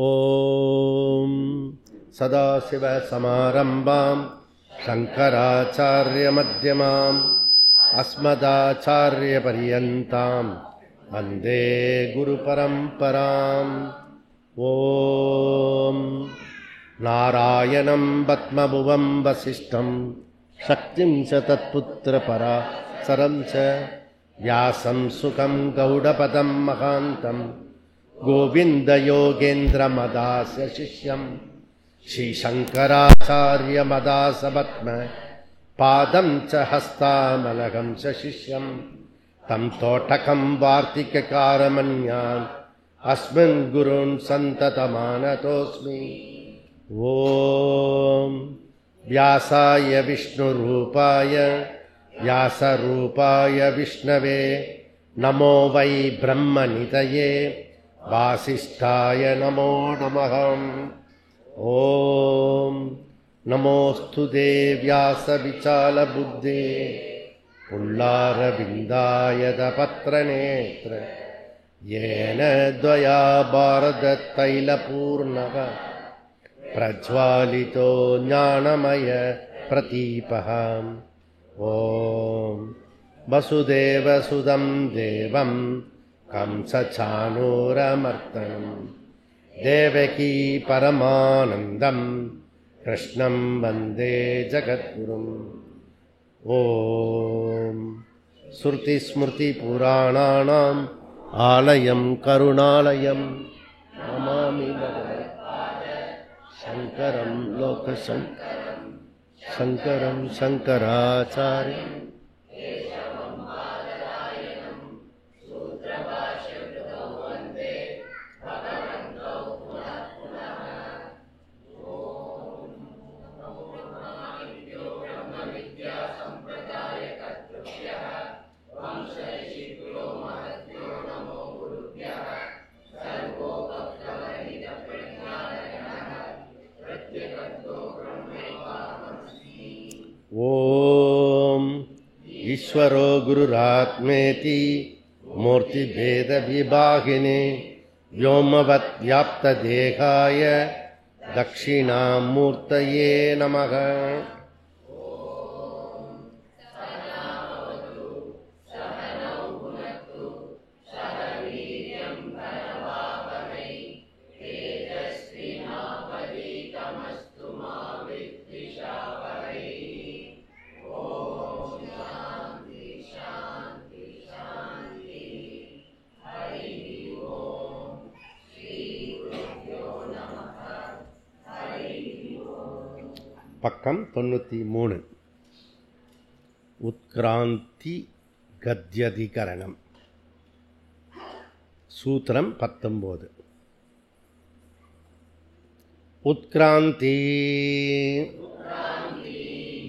ஓம் சதாசிவ சமாரம்பாம் சங்கராச்சார்ய மத்யமாம் அஸ்மதாச்சார்ய பரியந்தாம் வந்தே குரு பரம்பராம். ஓம் நாராயணம் பத்மபுவம் வசிஷ்டம் சக்திம் ச தத்புத்திர பராசரம் ச வியாசம் சுகம் கௌடபதம் மகாந்தம் கோவிந்த யோகேந்திர மதாஸ்ய சிஷ்யம் ஸ்ரீ சங்கராச்சார்ய மதாஸ பத்ம பாதம் ச ஹஸ்தாமலகம் ச சிஷ்யம் தம் தோட்டகம் வார்த்திககாரமன்யான் அஸ்மின் குருன் சந்ததமானதோஸ்மி. ஓம் வியாசாய விஷ்ணுரூபாய வியாசரூபாய விஷ்ணவே நமோ வை பிரம்மநிதயே வாசிஷ்டாய நமோ நமः. ஓம் நமோஸ்து தேவ்யாச விசால புத்தே புல்லாரவிந்தாயத பத்ரநேத்ர ஏன த்வயா பாரத தைலபூர்ணக பிரஜ்வாலிதோ ஞானமய பிரதீபः. ஓம் வசுதேவசுதம் தேவம் கம்சசானூரமர்த்தனம் தேவகீ பரமானந்தம் கிருஷ்ணம் வந்தே ஜகத்குரும். ஓம் ஸ்ருதி ஸ்மிருதி புராணானாம் ஆலயம் கருணாலயம் நமாமி சங்கரம் லோகசங்கரம் சங்கரம் சங்கராச்சார்யம். ஓம் ஈஸ்வரோ குருராத்மேதி மூர்த்திபேத விபாகினே வ்யோமவத் வியாப்த தேகாய தக்ஷிணாமூர்த்தயே நமः. பக்கம் 93. உத்கிராந்தி கத்யதிகரணம். சூத்திரம் 19. உத்கிராந்தி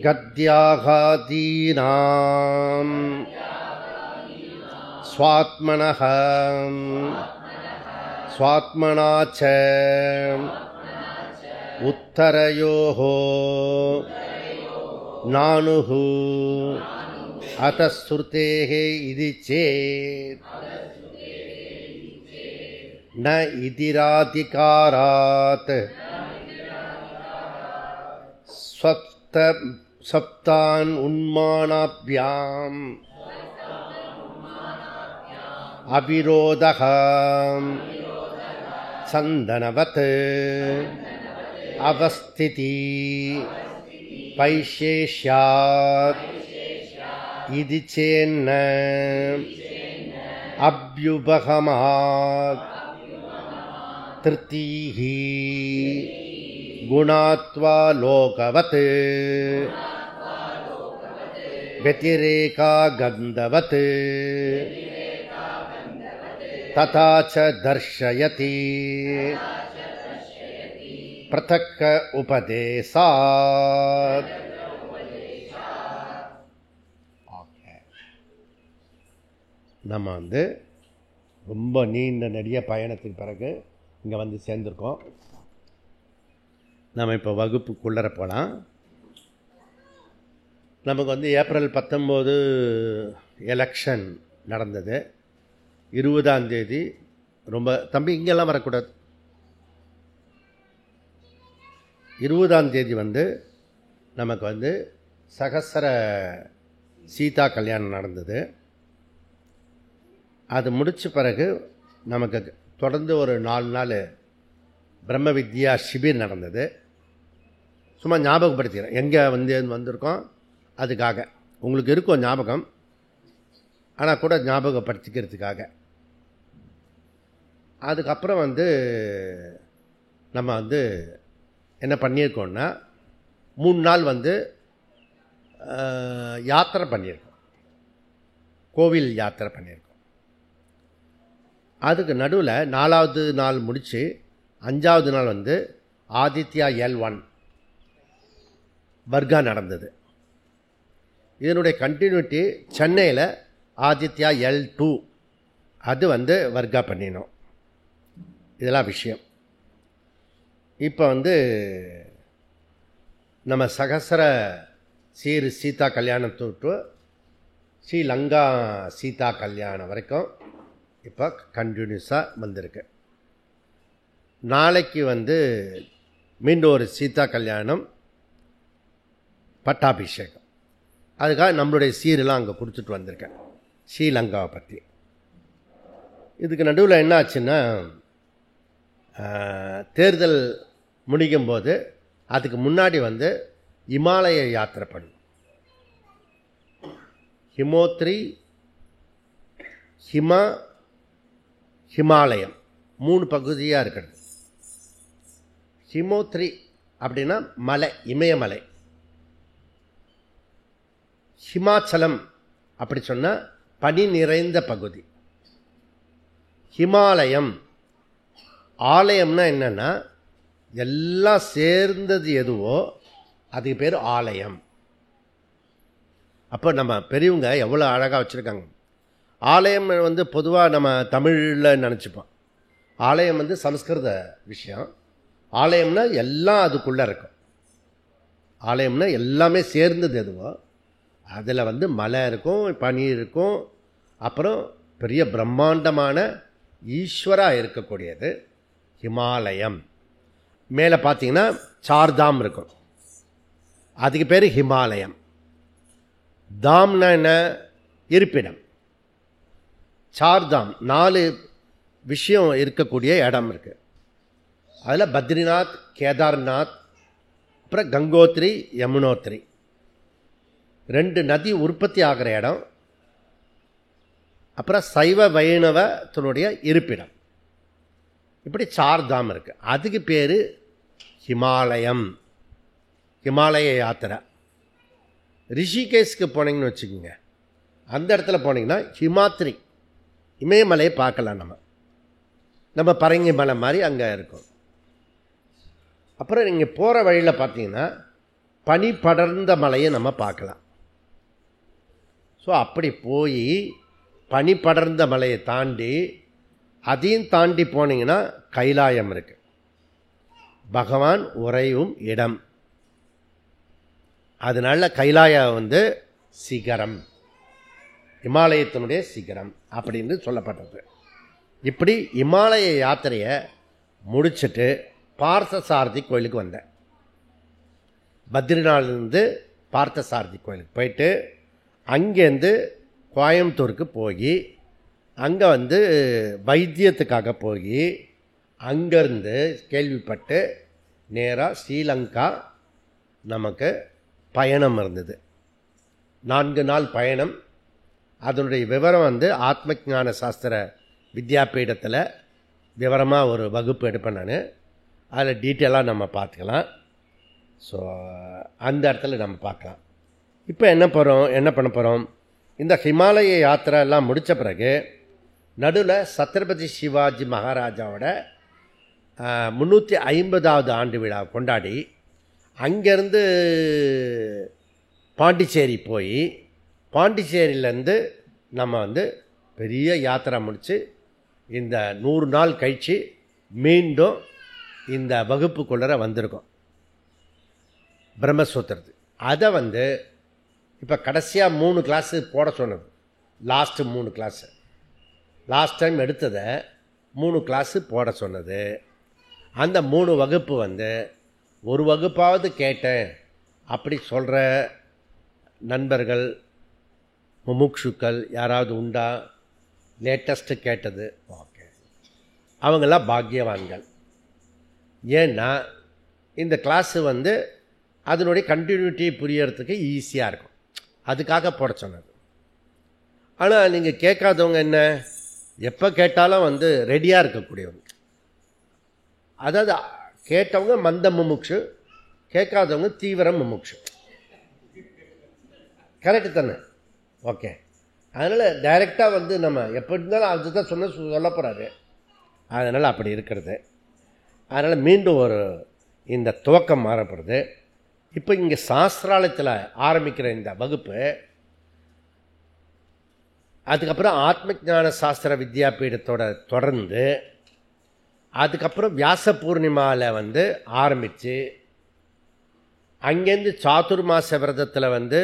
கத்யாகாதீனாம் ஸ்வாத்மனஹ ஸ்வாத்மனாச்ச உத்தரயோஹோ நானுஹு அதஸ்ருதேஹே இதி சேத் ந இதிராதிகாராத் சப்தான் உன்மானாப்யாம் அவிரோதஹ சந்தனவத் அவஸ்திதி பைசேஷ்யாத் இதி சேன்ன அப்யுபகமாத் திருத்தீஹி குணாத்வா லோகவத் வதிரேகா கந்தவத் ததா ச தர்ஷயதி பிரதக்க உபதேசாத். நம்ம ரொம்ப நீண்ட நெடிய பயணத்துக்கு பிறகு இங்கே வந்து சேர்ந்துருக்கோம். நம்ம இப்போ வகுப்புக்குள்ளர போகலாம். நமக்கு ஏப்ரல் 19 எலெக்ஷன் நடந்தது. 20ஆம் தேதி ரொம்ப தம்பி இங்கெல்லாம் வரக்கூடாது. 20ஆம் தேதி வந்து நமக்கு வந்து சகசர சீதா கல்யாணம் நடந்தது. அது முடித்த பிறகு நமக்கு தொடர்ந்து ஒரு 4 நாள் பிரம்ம வித்யா சிபிர் நடந்தது. சும்மா ஞாபகப்படுத்திக்கிறேன் எங்கே வந்திருக்கோம் அதுக்காக. உங்களுக்கு இருக்கும் ஞாபகம், ஆனால் கூட ஞாபகப்படுத்திக்கிறதுக்காக. அதுக்கப்புறம் வந்து நம்ம வந்து என்ன பண்ணியிருக்கோன்னா 3 நாள் வந்து யாத்திரை பண்ணியிருக்கோம், கோவில் யாத்திரை பண்ணியிருக்கோம். அதுக்கு நடுவில் 4வது நாள் முடித்து 5வது நாள் வந்து ஆதித்யா L1 வர்கா நடந்தது. இதனுடைய கண்டினியூட்டி சென்னையில் ஆதித்யா L2 அது வந்து வர்கா பண்ணினோம். இதெல்லாம் விஷயம். இப்போ வந்து நம்ம சகசர சீதா கல்யாணத்தொட்டு ஸ்ரீலங்கா சீதா கல்யாணம் வரைக்கும் இப்போ கண்டினியூஸாக வந்திருக்கு. நாளைக்கு வந்து மீண்டும் ஒரு சீதா கல்யாணம் பட்டாபிஷேகம். அதுக்காக நம்மளுடைய சீரெல்லாம் அங்கே கொடுத்துட்டு வந்திருக்கேன் ஸ்ரீலங்காவை பற்றி. இதுக்கு நடுவில் என்ன ஆச்சுன்னா, தேர்தல் முடிக்கும்போது அதுக்கு முன்னாடி வந்து இமாலய யாத்திரை பண்ணும். ஹிமோத்ரி, ஹிமாலயம் 3 பகுதியாக இருக்கிறது. ஹிமோத்ரி அப்படின்னா மலை, இமயமலை. ஹிமாச்சலம் அப்படி சொன்னால் பனி நிறைந்த பகுதி. ஹிமாலயம், ஆலயம்னா என்னென்னா எல்லாம் சேர்ந்தது எதுவோ அதுக்கு பேர் ஆலயம். அப்போ நம்ம பெரியவங்க எவ்வளோ அழகாக வச்சுருக்காங்க. ஆலயம் வந்து பொதுவாக நம்ம தமிழில் நினச்சிப்போம். ஆலயம் வந்து சமஸ்கிருத விஷயம். ஆலயம்னா எல்லாம் அதுக்குள்ளே இருக்கும். ஆலயம்னா எல்லாமே சேர்ந்தது எதுவோ அதில் வந்து மலை இருக்கும், பனி இருக்கும், அப்புறம் பெரிய பிரம்மாண்டமான ஈஸ்வரா இருக்கக்கூடியது ஹிமாலயம். மேலே பார்த்தீங்கன்னா சார்தாம் இருக்கும், அதுக்கு பேர் ஹிமாலயம். தாம்னா என்ன? இருப்பிடம். சார்தாம் 4 விஷயம் இருக்கக்கூடிய இடம் இருக்குது. அதில் பத்ரிநாத், கேதார்நாத், அப்புறம் கங்கோத்ரி, யமுனோத்ரி 2 நதி உற்பத்தி ஆகிற இடம். அப்புறம் சைவ வைணவத்தினுடைய இருப்பிடம். இப்படி சார்தாம் இருக்குது. அதுக்கு பேர் ஹிமாலயம், ஹிமாலய யாத்திரை. ரிஷிகேஷ்க்கு போனீங்கன்னு வச்சுக்கோங்க, அந்த இடத்துல போனீங்கன்னா ஹிமாத்ரி இமயமலையை பார்க்கலாம். நம்ம பரங்கி மலை மாதிரி அங்கே இருக்கும். அப்புறம் நீங்கள் போகிற வழியில் பார்த்தீங்கன்னா பனி படர்ந்த மலையை நம்ம பார்க்கலாம். ஸோ அப்படி போய் பனி படர்ந்த மலையை தாண்டி அதையும் தாண்டி போனீங்கன்னா கைலாயம் இருக்குது, பகவான் உறையும் இடம். அதனால கைலாய வந்து சிகரம், இமாலயத்தினுடைய சிகரம் அப்படின்னு சொல்லப்பட்டது. இப்படி இமாலய யாத்திரையை முடிச்சுட்டு பார்த்தசாரதி கோயிலுக்கு வந்தேன். பத்ரிநாத்லேருந்து பார்த்தசாரதி கோயிலுக்கு போயிட்டு அங்கேருந்து கோயம்புத்தூருக்கு போய் அங்கே வந்து வைத்தியத்துக்காக போய் அங்கேருந்து கேள்விப்பட்டு நேராக ஸ்ரீலங்கா நமக்கு பயணம் இருந்தது. 4 நாள் பயணம். அதனுடைய விவரம் வந்து ஆத்ம ஞான சாஸ்திர வித்யாபீடத்தில் விவரமாக ஒரு வகுப்பு எடுப்பேன் நான். அதில் டீட்டெயிலாக நம்ம பார்த்துக்கலாம். ஸோ அந்த இடத்துல நம்ம பார்க்கலாம். இப்போ என்ன பண்ண போகிறோம், இந்த ஹிமாலய யாத்திரை எல்லாம் முடித்த பிறகு நடுவில் சத்ரபதி சிவாஜி மகாராஜாவோட 350வது ஆண்டு விழா கொண்டாடி அங்கேருந்து பாண்டிச்சேரி போய் பாண்டிச்சேரியிலேருந்து நம்ம வந்து பெரிய யாத்திரை முடித்து இந்த 100 நாள் கழித்து மீண்டும் இந்த வகுப்புக்குள்ளே வந்திருக்கோம் பிரம்மசூத்திரத்து. அதை வந்து இப்போ கடைசியாக 3 கிளாஸு போட சொன்னது. லாஸ்ட்டு 3 கிளாஸு லாஸ்ட் டைம் எடுத்ததை 3 கிளாஸு போட சொன்னது. அந்த 3 வகுப்பு வந்து ஒரு வகுப்பாவது கேட்டேன் அப்படி சொல்கிற நண்பர்கள் முமுட்சுக்கள் யாராவது உண்டா? லேட்டஸ்ட்டு கேட்டது. ஓகே, அவங்களாம் பாக்கியவான்கள். ஏன்னா இந்த கிளாஸு வந்து அதனுடைய கண்டினியூட்டி புரியறதுக்கு ஈஸியாக இருக்கும், அதுக்காக போட சொன்னது. ஆனால் நீங்கள் கேட்காதவங்க என்ன, எப்போ கேட்டாலும் வந்து ரெடியாக இருக்கக்கூடியவங்க. அதாவது கேட்டவங்க மந்த முமுட்சு, கேட்காதவங்க தீவிர முமுட்சு. கரெக்டு தானே? ஓகே. அதனால் டைரெக்டாக வந்து நம்ம எப்போ இருந்தாலும் அதுதான் சொல்ல போகிறாரு. அதனால் அப்படி இருக்கிறது. அதனால் மீண்டும் ஒரு இந்த துவக்கம் மாறப்படுது. இப்போ இங்கே சாஸ்திராலயத்தில் ஆரம்பிக்கிற இந்த வகுப்பு, அதுக்கப்புறம் ஆத்ம ஞான சாஸ்திர வித்யாபீடத்தோட தொடர்ந்து, அதுக்கப்புறம் வியாச பூர்ணிமாவில் வந்து ஆரம்பித்து, அங்கேருந்து சாதுர்மாச விரதத்தில் வந்து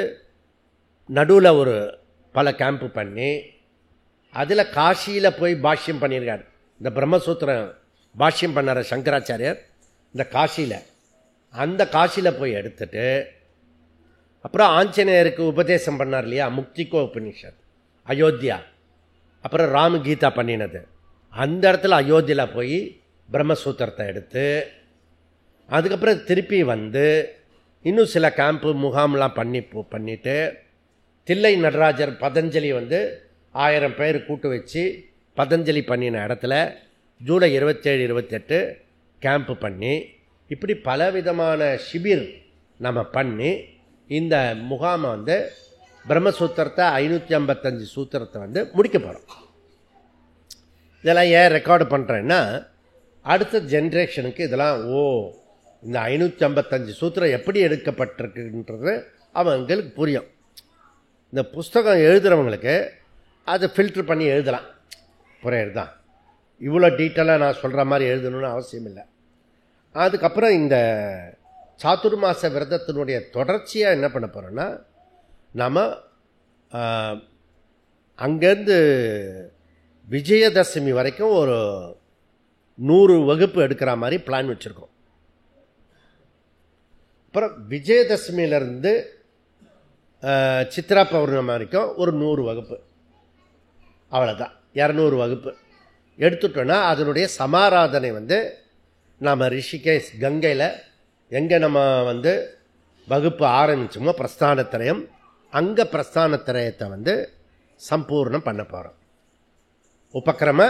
நடுவில் ஒரு பல கேம்ப்பு பண்ணி, அதில் காசியில் போய் பாஷ்யம் பண்ணியிருக்கார். இந்த பிரம்மசூத்திரம் பாஷ்யம் பண்ணார் சங்கராச்சாரியர் இந்த காசியில். அந்த காசியில் போய் எடுத்துட்டு அப்புறம் ஆஞ்சநேயருக்கு உபதேசம் பண்ணார் இல்லையா, முக்திகோ உபனிஷத் அயோத்தியா. அப்புறம் ராம கீதா பண்ணினது. அந்த இடத்துல அயோத்தியில் போய் பிரம்மசூத்திரத்தை எடுத்து, அதுக்கப்புறம் திருப்பி வந்து இன்னும் சில கேம்ப்பு முகாம்லாம் பண்ணிவிட்டு, தில்லை நடராஜர் பதஞ்சலி வந்து 1000 பேர் கூட்டு வச்சு பதஞ்சலி பண்ணின இடத்துல ஜூலை 27, 28 கேம்ப்பு பண்ணி, இப்படி பலவிதமான ஷிபிர் நம்ம பண்ணி இந்த முகாமை வந்து பிரம்மசூத்திரத்தை 555 சூத்திரத்தை வந்து முடிக்க போகிறோம். இதெல்லாம் ஏன் ரெக்கார்டு பண்ணுறேன்னா, அடுத்த ஜென்ரேஷனுக்கு இதெல்லாம் இந்த 555 சூத்திரம் எப்படி எடுக்கப்பட்டிருக்குன்றது அவங்களுக்கு புரியும். இந்த புஸ்தகம் எழுதுகிறவங்களுக்கு அதை ஃபில்ட்ரு பண்ணி எழுதலாம், புரியுது தான். இவ்வளோ டீட்டெயிலாக நான் சொல்கிற மாதிரி எழுதணும்னு அவசியம் இல்லை. அதுக்கப்புறம் இந்த சாதுர்மாச விரதத்தினுடைய தொடர்ச்சியாக என்ன பண்ண போகிறோன்னா, நாம் அங்கேருந்து விஜயதசமி வரைக்கும் ஒரு 100 வகுப்பு எடுக்கிற மாதிரி பிளான் வச்சுருக்கோம். அப்புறம் விஜயதசமியிலேருந்து சித்ரா பௌர்ணமி வரைக்கும் ஒரு 100 வகுப்பு, அவ்வளோதான். 200 வகுப்பு எடுத்துட்டோன்னா அதனுடைய சமாராதனை வந்து நாம் ரிஷிகேஷ் கங்கையில் எங்கே நம்ம வந்து வகுப்பு ஆரம்பித்தோமோ பிரஸ்தானத்திரயம், அங்கே பிரஸ்தானத்திரயத்தை வந்து சம்பூர்ணம் பண்ண போகிறோம். உபக்கிரம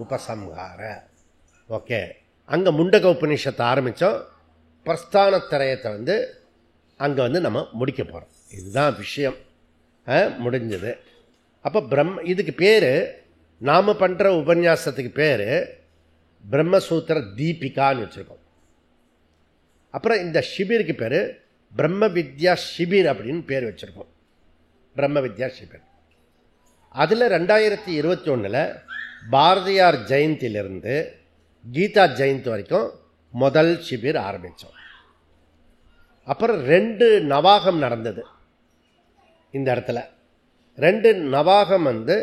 உபசம்ஹார. ஓகே, அங்கே முண்டக உபநிஷத்தை ஆரம்பித்தோம், பிரஸ்தானத்திரயத்தை வந்து அங்கே வந்து நம்ம முடிக்க போகிறோம். இதுதான் விஷயம். முடிஞ்சது. அப்போ இதுக்கு பேர், நாம் பண்ணுற உபன்யாசத்துக்கு பேர் பிரம்மசூத்திர தீபிகான்னு வச்சுருக்கோம். அப்புறம் இந்த ஷிபிருக்கு பேர் பிரம்ம வித்யா ஷிபிர் அப்படின்னு பேர் வச்சுருக்கோம். பிரம்ம வித்யா ஷிபிர். அதில் 2021 பாரதியார் ஜெயந்தியிலிருந்து கீதா ஜெயந்தி வரைக்கும் முதல் ஷிபிர் ஆரம்பித்தோம். அப்புறம் 2 நவாகம் நடந்தது இந்த இடத்துல. 2 நவாகம் வந்து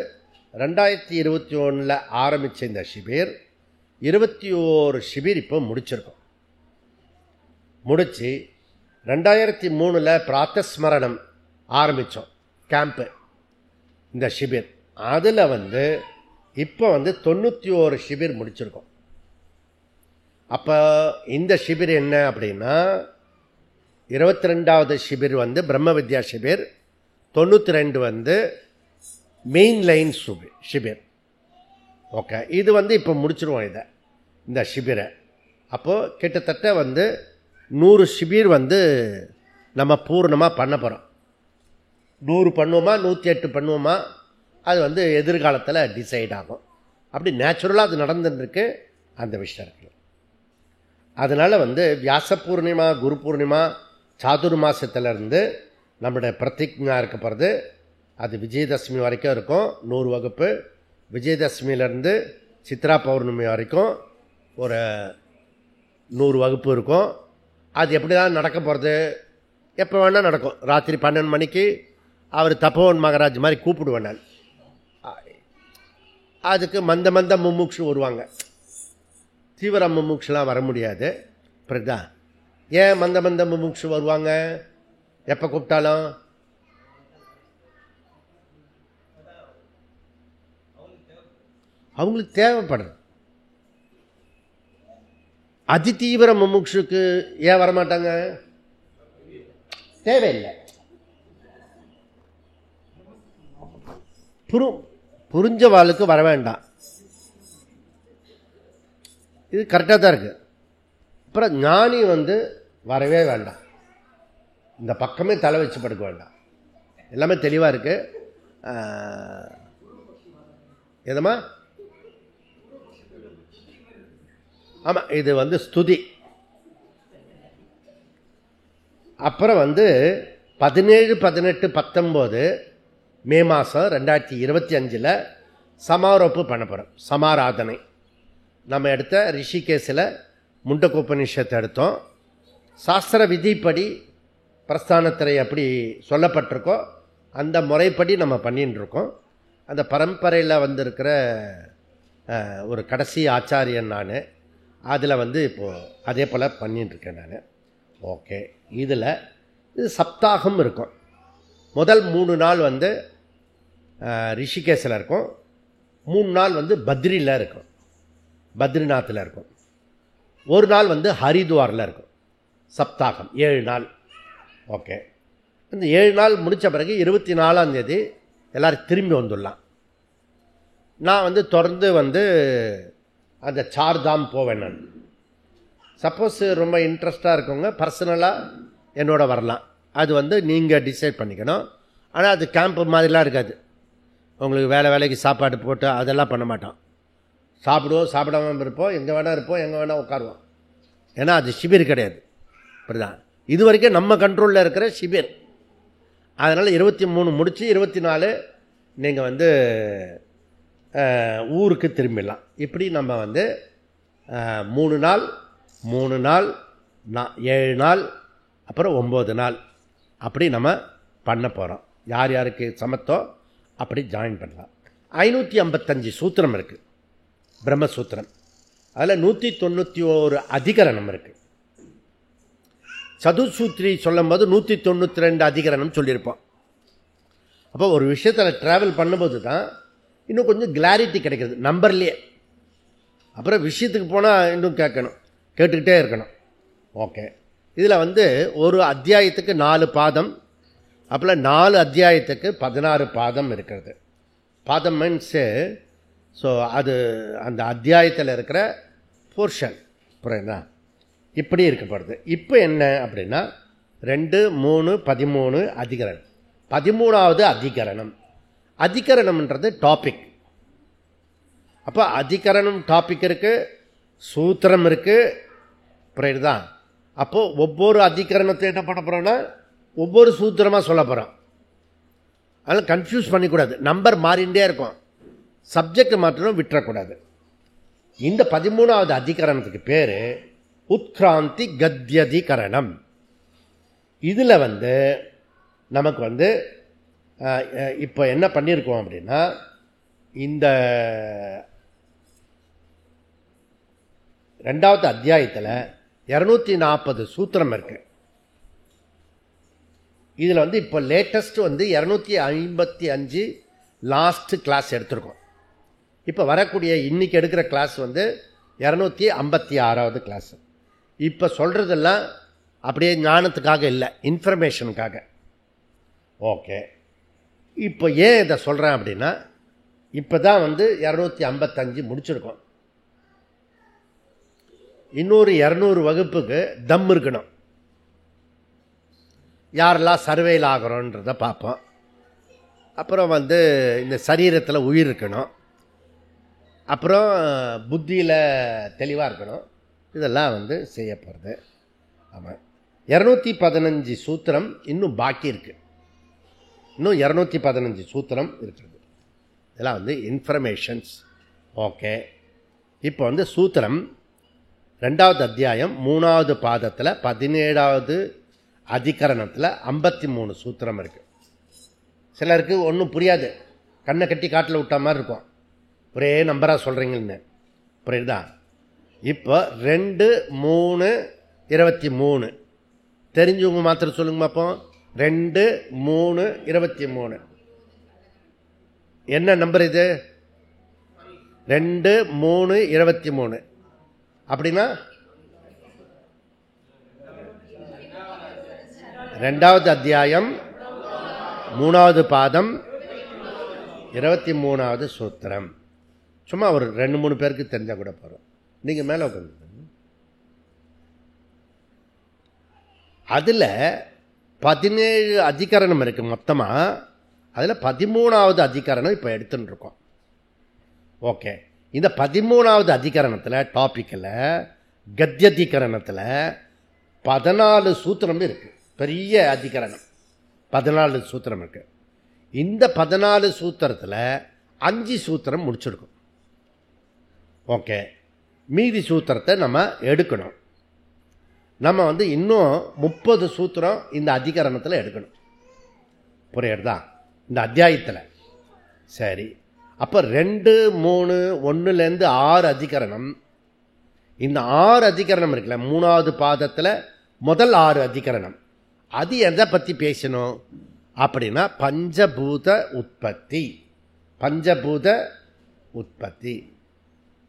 2021 ஆரம்பித்த இந்த ஷிபிர் 21 ஷிபிர் இப்போ முடிச்சிருக்கோம். முடித்து 2003 பிராத்தஸ்மரணம் ஆரம்பித்தோம் கேம்ப்பு, இந்த ஷிபிர். அதில் வந்து இப்போ வந்து 91 ஷிபிர் முடிச்சிருக்கோம். அப்போ இந்த ஷிபிர் என்ன அப்படின்னா, 22வது ஷிபிர் வந்து பிரம்ம வித்யா ஷிபிர், 92 வந்து மெயின் லைன் ஷிபிர். ஓகே, இது வந்து இப்போ முடிச்சிருவோம் இந்த ஷிபிரை. அப்போது கிட்டத்தட்ட வந்து 100 ஷிபிர் வந்து நம்ம பூர்ணமாக பண்ண போகிறோம். 100 பண்ணுவோமா 108 பண்ணுவோமா, அது வந்து எதிர்காலத்தில் டிசைட் ஆகும். அப்படி நேச்சுரலாக அது நடந்துருக்கு அந்த விஷயம் இருக்குது. அதனால் வந்து வியாச பூர்ணிமா, குரு பூர்ணிமா, சாதுர்மாசத்துலேருந்து நம்மளுடைய பிரதிஜ்ஞா இருக்க போகிறது. அது விஜயதசமி வரைக்கும் இருக்கும் 100 வகுப்பு. விஜயதசமியிலேருந்து சித்ரா பௌர்ணமி வரைக்கும் ஒரு 100 வகுப்பு இருக்கும். அது எப்படி தான் நடக்க போகிறது, எப்போ வேணால் நடக்கும். ராத்திரி 12 மணிக்கு அவர் தப்போவன் மகாராஜ் மாதிரி கூப்பிடுவேன் நான். அதுக்கு மந்த முமுட்சு வருவாங்க, தீவிர முமுட்சுலாம் வர முடியாது. புரியுதா? ஏன் மந்த மந்த முமுட்சு வருவாங்க? எப்போ கூப்பிட்டாலும் அவங்களுக்கு தேவைப்படுது. அதிதீவிர முமுட்சுக்கு ஏன் வரமாட்டாங்க? தேவையில்லை. புரிஞ்ச வாளுக்கு வர வேண்டாம். இது கரெக்டாக தான் இருக்கு. அப்புறம் ஞானி வரவே வேண்டாம், இந்த பக்கமே தலை வச்சு படுக்க வேண்டாம். எல்லாமே தெளிவாக இருக்கு. எதமா? ஆமாம், இது ஸ்துதி. அப்புறம் 17, 18, 19 மே மாதம் 2025 சமாரோப்பு பண்ண போகிறோம். சமாராதனை நம்ம எடுத்த ரிஷிகேசில் முண்டகோபனிஷத்தை எடுத்தோம். சாஸ்திர விதிப்படி பிரஸ்தானத்திரை எப்படி சொல்லப்பட்டிருக்கோ அந்த முறைப்படி நம்ம பண்ணின்னு இருக்கோம். அந்த பரம்பரையில் வந்திருக்கிற ஒரு கடைசி ஆச்சாரியன் நான். அதில் இப்போது அதே போல் பண்ணிட்டுருக்கேன் நான். ஓகே, இதில் இது சப்தாகம் இருக்கும். முதல் 3 நாள் ரிஷிகேசில் இருக்கும். 3 நாள் பத்ரியில் இருக்கும், பத்ரிநாத்தில் இருக்கும். ஒரு நாள் ஹரித்வாரில் இருக்கும். சப்தாகம் 7 நாள். ஓகே, இந்த 7 நாள் முடித்த பிறகு 24ஆம் தேதி எல்லோரும் திரும்பி வந்துடலாம். நான் தொடர்ந்து அந்த சார்தாம் போவேன் நான். சப்போஸ் ரொம்ப இன்ட்ரெஸ்டாக இருக்கவங்க பர்சனலாக என்னோட வரலாம். அது நீங்கள் டிசைட் பண்ணிக்கணும். ஆனால் அது கேம்ப் மாதிரிலாம் இருக்காது. உங்களுக்கு வேலைக்கு சாப்பாடு போட்டு அதெல்லாம் பண்ண மாட்டோம். சாப்பிடுவோம், சாப்பிடாம இருப்போம், எங்கே வேணால் இருப்போம், எங்கே வேணால் உட்காருவோம். ஏன்னா அது ஷிபிர் கிடையாது. அப்படிதான் இது வரைக்கும் நம்ம கண்ட்ரோலில் இருக்கிற ஷிபிர். அதனால் 23 முடித்து 24 நீங்கள் ஊருக்கு திரும்பிடலாம். இப்படி நம்ம 3 நாள் 3 நாள் 7 நாள் அப்புறம் 9 நாள் அப்படி நம்ம பண்ண போகிறோம். யார் யாருக்கு சமத்தோ அப்படி ஜாயின் பண்ணலாம். 555 சூத்திரம் இருக்குது பிரம்மசூத்திரம். அதில் 191 அதிகரணம் இருக்குது. சதுசூத்ரி சொல்லும் போது 192 அதிகரணம் சொல்லியிருப்போம். அப்போ ஒரு விஷயத்தில் ட்ராவல் பண்ணும்போது தான் இன்னும் கொஞ்சம் கிளாரிட்டி கிடைக்கிறது நம்பர்லேயே. அப்புறம் விஷயத்துக்கு போனால் இன்னும் கேட்டுக்கிட்டே இருக்கணும். ஓகே, இதில் ஒரு அத்தியாயத்துக்கு 4 பாதம், அப்புறம் 4 அத்தியாயத்துக்கு 16 பாதம் இருக்கிறது. பாதம் மீன்ஸு ஸோ அது அந்த அத்தியாயத்தில் இருக்கிற போர்ஷன் புரியுதா, இப்படி இருக்கப்படுது. இப்போ என்ன அப்படின்னா 2, 3, 13 அதிகரணம். 13வது அதிகரணம். அதிகரணம்ன்றது டாபிக். அப்போ அதிகரணம் டாபிக் இருக்குது, சூத்திரம் இருக்குது, புரியுதா. அப்போது ஒவ்வொரு அதிகரணத்தை என்ன பண்ண போகிறோன்னா ஒவ்வொரு சூத்திரமாக சொல்ல போகிறோம். அதனால் கன்ஃபியூஸ் பண்ணிக்கூடாது. நம்பர் மாறிண்டே இருக்கும், சப்ஜெக்ட் மாற்றணும் விட்டுறக்கூடாது. இந்த 13வது அதிகரணத்துக்கு பேர் உத்கிராந்தி கத்யதிகரணம். இதில் நமக்கு இப்போ என்ன பண்ணியிருக்கோம் அப்படின்னா இந்த 2வது அத்தியாயத்தில் 240 சூத்திரம் இருக்குது. இதில் இப்போ லேட்டஸ்ட் 255 லாஸ்ட் கிளாஸ் எடுத்திருக்கோம். இப்போ வரக்கூடிய இன்னைக்கு எடுக்கிற கிளாஸ் 256வது கிளாஸ். இப்போ சொல்கிறதெல்லாம் அப்படியே ஞானத்துக்காக இல்லை, இன்ஃபர்மேஷனுக்காக. ஓகே, இப்போ ஏன் இதை சொல்கிறேன் அப்படின்னா இப்போ தான் 255 முடிச்சிருக்கோம். இன்னொரு 200 வகுப்புக்கு தம் இருக்கணும். யாரெல்லாம் சர்வேயில் ஆகிறோன்றதை பார்ப்போம். அப்புறம் இந்த சரீரத்தில் உயிர் இருக்கணும், அப்புறம் புத்தியில் தெளிவாக இருக்கணும். இதெல்லாம் செய்யப்படுறது. ஆமாம், 215 சூத்திரம் இன்னும் பாக்கி இருக்குது. இன்னும் 215 சூத்திரம் இருக்குது. இதெல்லாம் இன்ஃபர்மேஷன்ஸ். ஓகே, இப்போ சூத்திரம் 2வது அத்தியாயம் 3வது பாதத்தில் 17வது அதிகரணத்தில் 53 சூத்திரம் இருக்குது. சிலருக்கு ஒன்றும் புரியாது, கண்ணை கட்டி காட்டில் விட்ட மாதிரி இருக்கும், ஒரே நம்பராக சொல்கிறீங்கன்னு. புரியுதா. இப்போ 2, 3, 23. தெரிஞ்சவங்க மாத்திரம் சொல்லுங்க பார்ப்போம். 2, 3, 23. என்ன நம்பர் இது? 2, 3, 23. அப்படின்னா 2வது அத்தியாயம் 3வது பாதம் 23வது சூத்திரம். சும்மா ஒரு 2-3 பேருக்கு தெரிஞ்சா கூட போறோம். நீங்க மேல உட்காந்து அதுல 17 அதிகரணம் இருக்கு மொத்தமா. அதுல 13வது அதிகரணம் இப்ப எடுத்துட்டு இருக்கோம். ஓகே, இந்த 13வது அதிகரணத்துல டாபிக்ல கத்தியதிகரணத்துல 14 சூத்திரம் இருக்கு. பெரிய அதிகரணம், 14 சூத்திரம் இருக்கு. இந்த 14 சூத்திரத்துல 5 சூத்திரம் முடிச்சிருக்கும். ஓகே, மீதி சூத்திரத்தை நம்ம எடுக்கணும். நம்ம இன்னும் 30 சூத்திரம் இந்த அதிகரணத்தில் எடுக்கணும். புரியுறதா? இந்த அத்தியாயத்தில். சரி, அப்போ 2, 3, 1லேருந்து 6 அதிகரணம். இந்த 6 அதிகரணம் இருக்குல்ல, 3வது பாதத்தில் முதல் 6 அதிகரணம், அது எதை பற்றி பேசணும் அப்படின்னா பஞ்சபூத உற்பத்தி. பஞ்சபூத உற்பத்தி.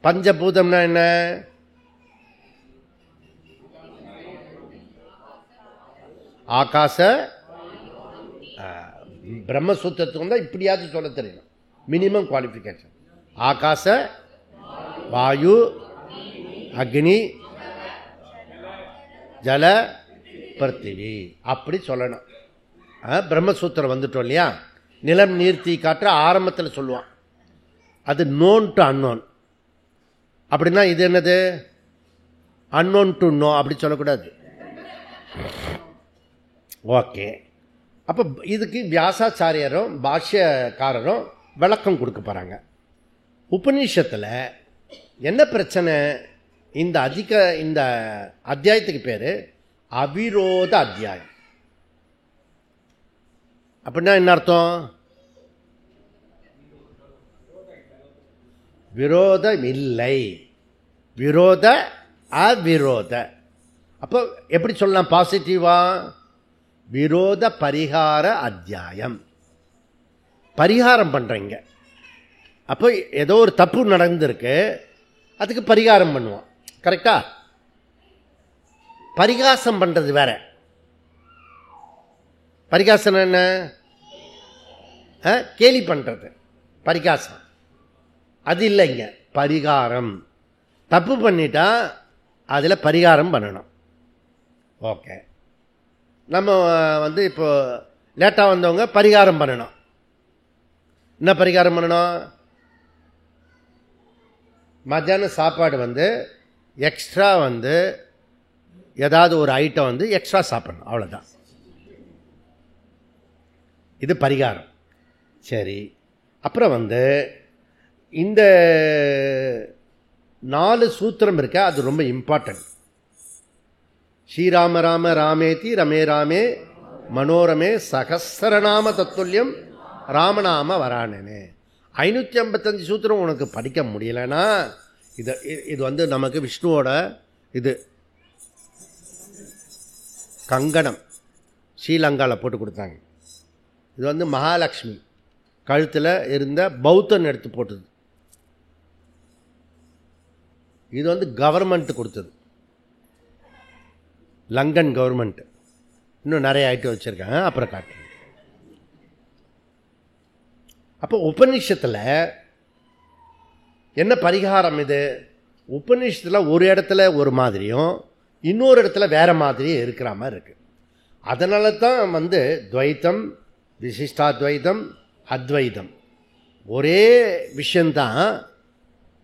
பஞ்சபூதம்னா என்ன? ஆகாச, பிரம்மசூத்திரத்துக்கு தான் இப்படியாவது சொல்ல தெரியும். Minimum qualification. ஆகாச, வாயு, அக்னி, ஜல, பிருத்திவி, அப்படி சொல்லணும். பிரம்மசூத்திரம் வந்துட்டோம் இல்லையா? நிலம், நீர், தீ, காற்று ஆரம்பத்தில் சொல்லுவான். அது நோன் டு அன்னோன். அப்படின்னா இது என்னது? அன்னோன் டு நோ, அப்படி சொல்லக்கூடாது. ஓகே, அப்போ இதுக்கு வியாசாச்சாரியரும் பாஷ்யக்காரரும் விளக்கம் கொடுக்க போகிறாங்க. உபநிஷத்தில் என்ன பிரச்சனை? இந்த அத்தியாயத்துக்கு பேர் அவிரோத அத்தியாயம். அப்படின்னா என்ன அர்த்தம்? விரோதம் இல்லை, விரோத அவிரோத. அப்போ எப்படி சொல்லலாம் பாசிட்டிவா? விரோத பரிகார அத்தியாயம். பரிகாரம் பண்றீங்க. அப்போ ஏதோ ஒரு தப்பு நடந்திருக்கு, அதுக்கு பரிகாரம் பண்ணுவோம். கரெக்டா? பரிகாசம் பண்றது வேற. பரிகாசம் என்ன? கேலி பண்றது பரிகாசம். அது இல்லைங்க, பரிகாரம். தப்பு பண்ணிட்டா அதில் பரிகாரம் பண்ணணும். ஓகே, நம்ம இப்போ லேட்டாக வந்தவங்க பரிகாரம் பண்ணணும். என்ன பரிகாரம் பண்ணணும்? மத்தியானம் சாப்பாடு எக்ஸ்ட்ரா ஏதாவது ஒரு ஐட்டம் எக்ஸ்ட்ரா சாப்பிடணும், அவ்வளோதான். இது பரிகாரம். சரி, அப்புறம் இந்த 4 சூத்திரம் இருக்க, அது ரொம்ப இம்பார்ட்டன்ட். ஸ்ரீராம ராம ராமேதி ரமே ராமே மனோரமே சகஸ்ரநாம தத்துல்யம் ராமநாம வரானே. 555 சூத்திரம் உனக்கு படிக்க முடியலன்னா இது நமக்கு விஷ்ணுவோட இது கங்கணம் ஸ்ரீலங்காவில் போட்டு கொடுத்தாங்க. இது மகாலட்சுமி கழுத்தில் இருந்த பௌத்தன் எடுத்து போட்டது. இது கவர்மெண்ட் கொடுத்தது, லங்கன் கவர்மெண்ட். இன்னும் நிறைய ஐட்டம் வச்சிருக்காங்க, அப்புறம் காட்டுறேன். அப்போ உபநிஷத்தில் என்ன பரிகாரம்? இது உபநிஷத்தில் ஒரு இடத்துல ஒரு மாதிரியும் இன்னொரு இடத்துல வேற மாதிரியும் இருக்கிற மாதிரி இருக்கு. அதனால தான் துவைத்தம், விசிஷ்டாத்வைதம், அத்வைதம் ஒரே விஷயந்தான்,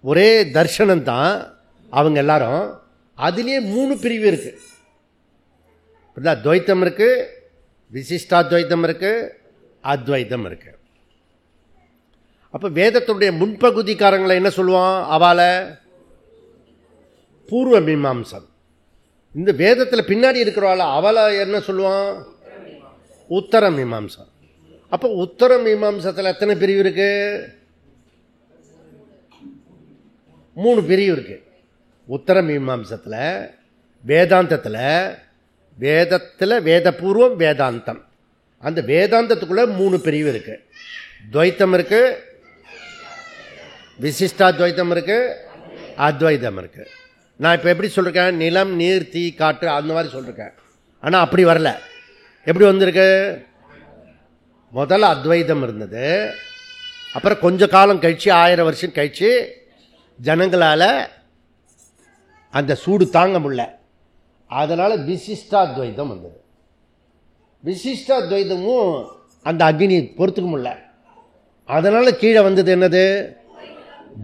ஒரே தர்ஷனம்தான் அவங்க எல்லாரும். அதுலேயே 3 பிரிவு இருக்கு. துவைத்தம் இருக்கு, விசிஷ்டாத்வைத்தம் இருக்கு, அத்வைத்தம் இருக்கு. அப்ப வேதத்துடைய முன்பகுதிக்காரங்களை என்ன சொல்லுவான்? அவளை பூர்வ மீமாம்சம். இந்த வேதத்தில் பின்னாடி இருக்கிறவாள் அவளை என்ன சொல்லுவான்? உத்தர மீமாம்சம். அப்ப உத்தர மீமாம்சத்தில் எத்தனை பிரிவு இருக்கு? 3 பிரிவு இருக்கு. உத்தர மீமாம்சத்தில் வேதத்தில் வேதபூர்வம் வேதாந்தம். அந்த வேதாந்தத்துக்குள்ளே 3 பிரிவு இருக்குது. துவைத்தம் இருக்குது, விசிஷ்டாத்வைத்தம் இருக்குது, அத்வைதம் இருக்குது. நான் இப்போ எப்படி சொல்லியிருக்கேன், நிலம் நீர் தீ காற்று அந்த மாதிரி சொல்லியிருக்கேன். ஆனால் அப்படி வரல. எப்படி வந்திருக்கு, முதல்ல அத்வைதம் இருந்தது, அப்புறம் கொஞ்ச காலம் கழிச்சு 1000 வருஷம் கழிச்சு ஜனங்களால் அந்த சூடு தாங்க முடியல, அதனால் விசிஷ்டாத்வைதம் வந்தது. விசிஷ்டாத்வைதமும் அந்த அக்னி பொறுத்துக்க முடியல, அதனால் கீழே வந்தது என்னது,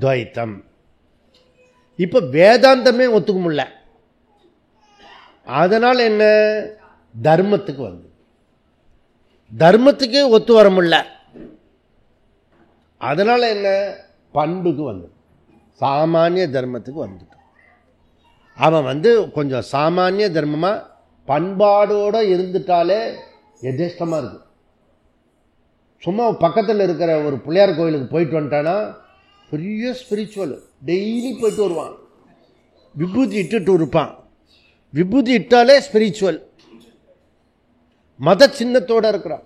துவைத்தம். இப்போ வேதாந்தமே ஒத்துக்க முடியல, அதனால் என்ன, தர்மத்துக்கு வந்து தர்மத்துக்கு ஒத்து வர முடியல, அதனால் என்ன, பண்புக்கு வந்து சாமானிய தர்மத்துக்கு வந்துட்டான். அவன் வந்து கொஞ்சம் சாமானிய தர்மமாக பண்பாடோடு இருந்துட்டாலே எதேஷ்டமாக இருக்கு. சும்மா பக்கத்தில் இருக்கிற ஒரு பிள்ளையார் கோயிலுக்கு போயிட்டு வந்துட்டானா பெரிய ஸ்பிரிச்சுவல், டெய்லி போயிட்டு வருவான், விபூதி இட்டுட்டு இருப்பான். விபூதி இட்டாலே ஸ்பிரிச்சுவல், மத சின்னத்தோடு இருக்கிறான்.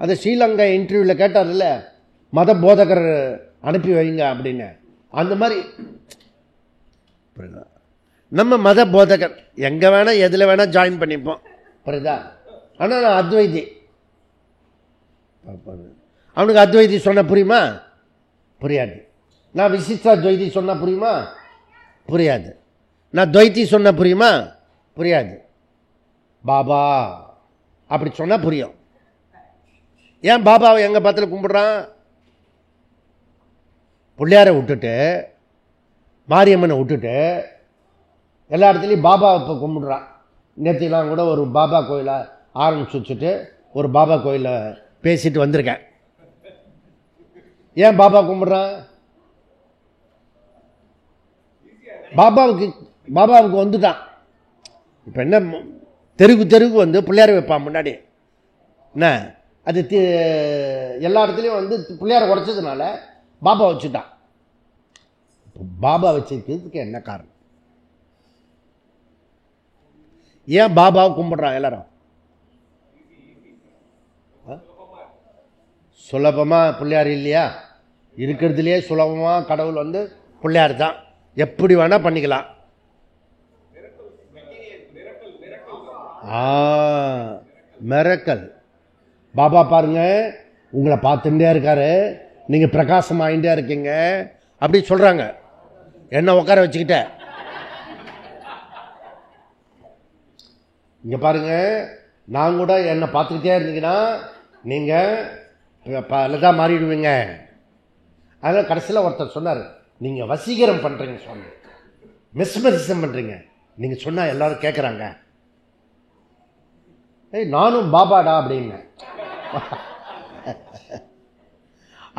அதை ஸ்ரீலங்கா இன்டர்வியூவில் கேட்டார்ல, மத போதகர் அனுப்பி வைங்க அப்படின்னு. அந்த மாதிரி நம்ம மத போதகர் எங்கே வேணால் எதில் வேணால் ஜாயின் பண்ணிப்போம், புரியுதா. ஆனால் நான் அத்வைதி, அவனுக்கு அத்வைதி சொன்ன புரியுமா, புரியாது. நான் விசிஷ்டா துவைதி சொன்னால் புரியுமா, புரியாது. நான் துவைத்தி சொன்னால் புரியுமா, புரியாது. பாபா அப்படி சொன்னால் புரியும். ஏன் பாபாவை எங்கள் பத்தில் கும்பிட்றான், பிள்ளையாரை விட்டுட்டு மாரியம்மனை விட்டுட்டு எல்லா இடத்துலையும் பாபாவை இப்போ கும்பிடுறான். நேற்றுலாம் கூட ஒரு பாபா கோயிலை ஆரம்பிச்சு வச்சுட்டு ஒரு பாபா கோயிலில் பேசிட்டு வந்திருக்கேன். ஏன் பாபா கும்பிட்றான், பாபாவுக்கு வந்துட்டான். இப்போ என்ன, தெருவுக்கு வந்து பிள்ளையார வைப்பான் முன்னாடி என்ன, அது எல்லா இடத்துலையும் வந்து பிள்ளையார உடைச்சதுனால பாபா வச்சுட்டான். பாபா வச்சிருக்கிறதுக்கு என்ன காரணம், ஏன் பாபாவை கும்பிடுறான் எல்லாரும், சுலபமாக பிள்ளையார் இல்லையா, இருக்கிறதுலையே சுலபமாக கடவுள் வந்து பிள்ளையார் தான், எப்படி வேணால் பண்ணிக்கலாம். மிரக்கல். பாபா பாருங்க உங்களை பார்த்துட்டே இருக்காரு, நீங்கள் பிரகாசமாயிட்டே இருக்கீங்க அப்படி சொல்கிறாங்க. என்ன உட்கார வச்சுக்கிட்ட, இங்கே பாருங்க, நான் கூட என்னை பார்த்துக்கிட்டே இருந்தீங்கன்னா நீங்கள் பலதாக மாறிடுவீங்க. அதனால் கடைசியில் ஒருத்தர் சொன்னார், நீங்கள் வசீகரம் பண்ணுறீங்க, சொன்ன மெஸ்மரிசம் பண்ணுறீங்க, நீங்கள் சொன்னால் எல்லாரும் கேட்குறாங்க. நானும் பாபாடா அப்படின்னு.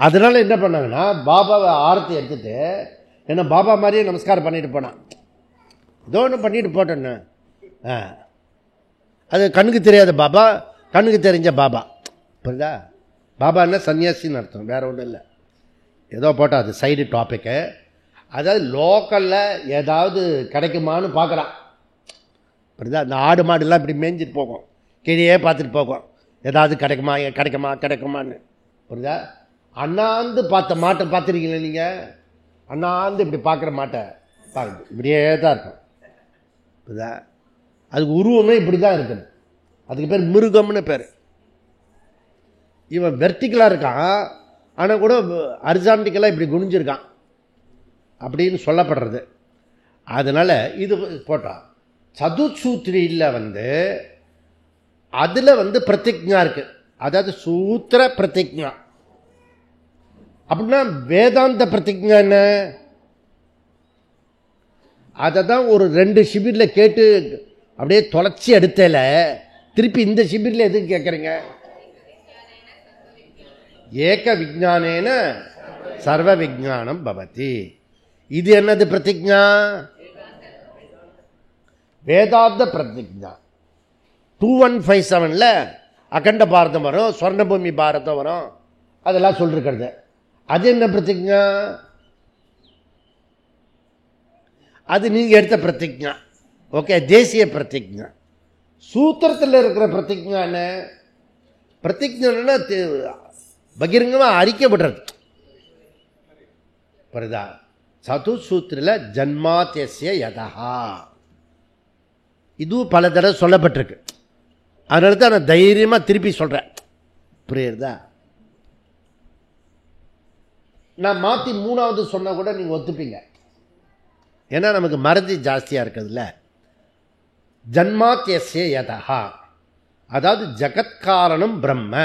அதனால என்ன பண்ணாங்கன்னா, பாபாவை ஆரத்தி எடுத்துட்டு என்ன பாபா மாதிரியே நமஸ்காரம் பண்ணிட்டு போனான். ஏதோ ஒன்று பண்ணிட்டு போட்டேன்னு, அது கண்ணுக்கு தெரியாத பாபா, கண்ணுக்கு தெரிஞ்ச பாபா, புரியுதா. பாபா என்ன சன்னியாசின்னு அர்த்தம், வேற ஒன்றும் இல்லை. ஏதோ போட்டால் அது சைடு டாப்பிக்கு. அதாவது லோக்கலில் ஏதாவது கிடைக்குமான்னு பார்க்குறான், புரியுதா. இந்த ஆடு மாடுலாம் இப்படி மேய்ஞ்சிட்டு போகும், கீழே பார்த்துட்டு போகும், ஏதாவது கிடைக்குமான்னு, புரியுதா. அண்ணாந்து பார்த்த மாட்டை பார்த்துருக்கீங்களா நீங்கள், அண்ணாந்து இப்படி பார்க்குற மாட்டை பார்க்குது, இப்படியே தான் இருக்கும், புரியுதா. அதுக்கு உருவமே இப்படி தான் இருக்குது, அதுக்கு பேர் மிருகம்னு பேர். இவன் வெர்டிக்கலாக இருக்கான், ஆனால் கூட ஹரிசான்டிக்கலாக இப்படி குனிஞ்சிருக்கான் அப்படின்னு சொல்லப்படுறது. அதனால் இது போட்டான். சதுசூத்ரியில் வந்து அதில் வந்து பிரதிஜ்ஞா இருக்குது, அதாவது சூத்திர பிரதிஜ்ஞா. அப்படின்னா வேதாந்த பிரதிஜ்ஞா என்ன, அதை தான் ஒரு 2 ஷிபிரில் கேட்டு அப்படியே தொலைச்சி எடுத்தல, திருப்பி இந்த ஷிபிரில் எதுக்கு கேட்குறீங்க. ஏக விஜானேன சர்வ விஜானம் பவதி. இது என்னது பிரதிஜ்ஞா, வேதாந்த பிரதிஜ்ஞா. 2157 அகண்ட பாரதம் வரும், ஸ்வர்ணபூமி பாரதம் வரும், அதெல்லாம் சொல்லிருக்கிறது. அது என்ன பிரதிஜ்ஞா, அது நீங்க எடுத்த பிரதிஜ்ஞா. ஓகே, தேசிய பிரதிஜ்ஞா. சூத்திரத்தில் இருக்கிற பிரதிஜ்ஞா என்ன? பிரதிஜ்ஞா பகிரங்கமாக அறிக்கைப்படுறது. புரியுதா? சதுசூத்திரில் ஜன்மாத்யஸ்ய யதஹா இதுவும் பல தடவை சொல்லப்பட்டிருக்கு. அதனால தான் நான் தைரியமாக திருப்பி சொல்கிறேன். புரியுறதா? நான் மாற்றி 3வது சொன்னால் கூட நீங்கள் ஒத்துப்பீங்க. ஏன்னா நமக்கு மறதி ஜாஸ்தியாக இருக்குதுல்ல. ஜன்மாத்யஸ்ய யதஹா, அதாவது ஜகத்காரணம் பிரம்ம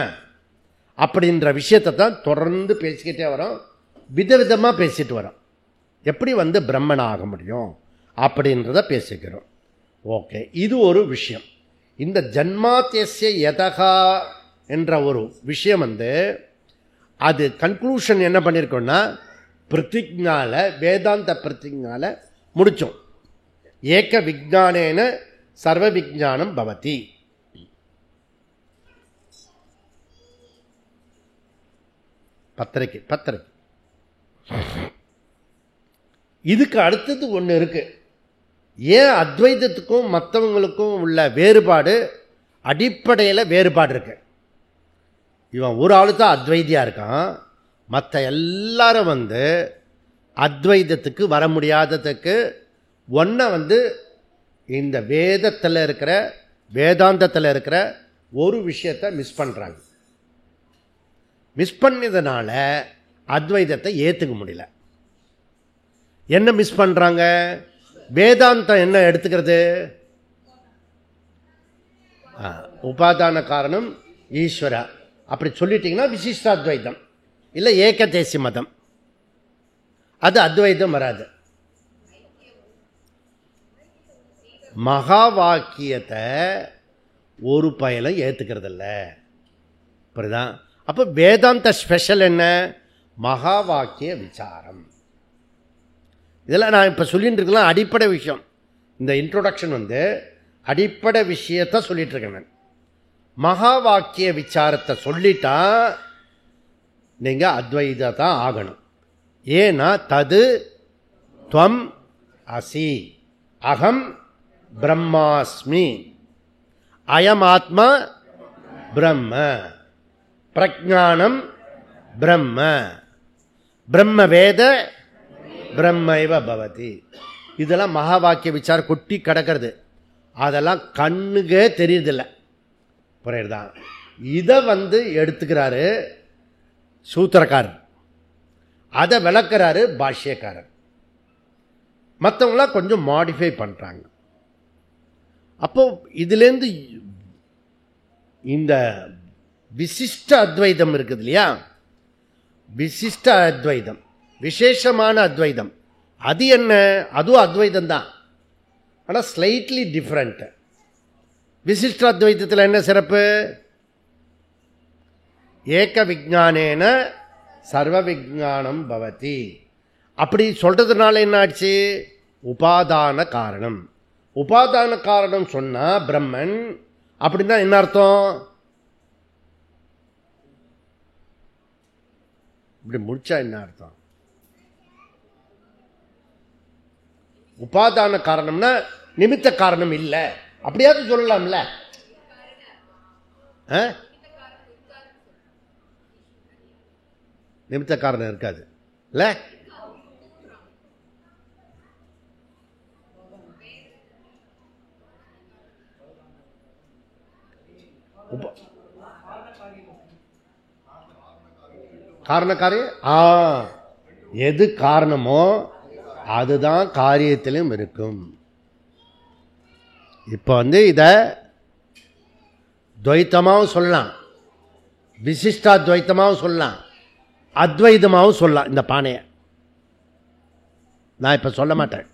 அப்படின்ற விஷயத்தை தான் தொடர்ந்து பேசிக்கிட்டே வரோம். விதவிதமாக பேசிட்டு வரோம். எப்படி பிரம்மன் ஆக முடியும் அப்படின்றத பேசிக்கிறோம். ஓகே, இது ஒரு விஷயம். இந்த ஜன்மாத்யஸ்ய யதஹா என்ற ஒரு விஷயம் அது கன்க்ளூஷன் என்ன பண்ணியிருக்கோம்னா பிரதிஜ்ஞால, வேதாந்த பிரதிஜ்ஞால முடித்தோம். ஏக விஜானேன சர்வ விஜானம் பவதி. பத்திரிக்கை இதுக்கு அடுத்தது ஒன்று இருக்கு. ஏன் அத்வைதத்துக்கும் மற்றவங்களுக்கும் உள்ள வேறுபாடு? அடிப்படையில் வேறுபாடு இருக்கு. இவன் ஒரு ஆளு தான் அத்வைதியா இருக்கான், மற்ற எல்லாரும் அத்வைதத்துக்கு வர முடியாததுக்கு ஒன்றை இந்த வேதத்தில் இருக்கிற, வேதாந்தத்தில் இருக்கிற ஒரு விஷயத்தை மிஸ் பண்ணுறாங்க. மிஸ் பண்ணதுனால அத்வைதத்தை ஏற்றுக்க முடியல. என்ன மிஸ் பண்ணுறாங்க? வேதாந்தம் என்ன எடுத்துக்கிறது? உபாதான காரணம் ஈஸ்வரா அப்படி சொல்லிட்டீங்கன்னா விசிஷ்டாத்வைதம், இல்லை ஏகதேசி மதம். அது அத்வைதம் வராது. மகா வாக்கியத்தை ஒரு பயலும் ஏற்றுக்கிறது இல்லை. புரியுதா? அப்போ வேதாந்த ஸ்பெஷல் என்ன? மகா வாக்கிய விசாரம். இதெல்லாம் நான் இப்போ சொல்லிட்டு இருக்கலாம் அடிப்படை விஷயம். இந்த இன்ட்ரோடக்ஷன் அடிப்படை விஷயத்தை சொல்லிட்டு இருக்கேன் நான். மகா வாக்கிய விசாரத்தை சொல்லிட்டா நீங்கள் அத்வைதான் ஆகணும். ஏன்னா தது துவம் அசி, அகம் பிரம்மாஸ்மி, அயம் ஆத்மா பிரம்ம, பிரஜானம் பிரம்ம, பிரம்ம வேத பிரம்மைவ பவதி. இதெல்லாம் மகா வாக்கிய விசாரம் கொட்டி கிடக்கிறது. அதெல்லாம் கண்ணுக்கே தெரியுதில்லை. புரியுறதா? இதை எடுத்துக்கிறாரு சூத்திரக்காரர், அதை விளக்குறாரு பாஷ்யக்காரர். மற்றவங்களாம் கொஞ்சம் மாடிஃபை பண்ணுறாங்க. அப்போ இதுலேருந்து இந்த விசிஷ்ட அத்வைதம் இருக்குது இல்லையா, விசிஷ்ட அத்வைதம், விசேஷமான அத்வைதம், அது என்ன? அதுவும் அத்வைதம் தான், ஆனால் ஸ்லைட்லி டிஃப்ரெண்ட். விசிஷ்ட அத்வைதத்தில் என்ன சிறப்பு? ஏக விஜானேன சர்வ விஜானம் பவதி. அப்படி சொல்றதுனால என்ன ஆச்சு? உபாதான காரணம். உபாதான காரணம் சொன்னா பிரம்மன் அப்படின்னா என்ன அர்த்தம்? இப்படி முடிச்சா என்ன அர்த்தம்? உபாதான காரணம்னா நிமித்த காரணம் இல்லை, அப்படியாவது சொல்லலாம்ல. நிமித்த காரணம் இருக்காது இல்ல. காரணக்காரியம் எது காரணமோ அதுதான் காரியத்திலும் இருக்கும். இப்போ இத துவைத்தமாகவும் சொல்லலாம், விசிஷ்டாத்வைத்தமாகவும் சொல்லலாம், அத்வைதமாகவும் சொல்லலாம். இந்த பானையை நான் இப்போ சொல்ல மாட்டேன்.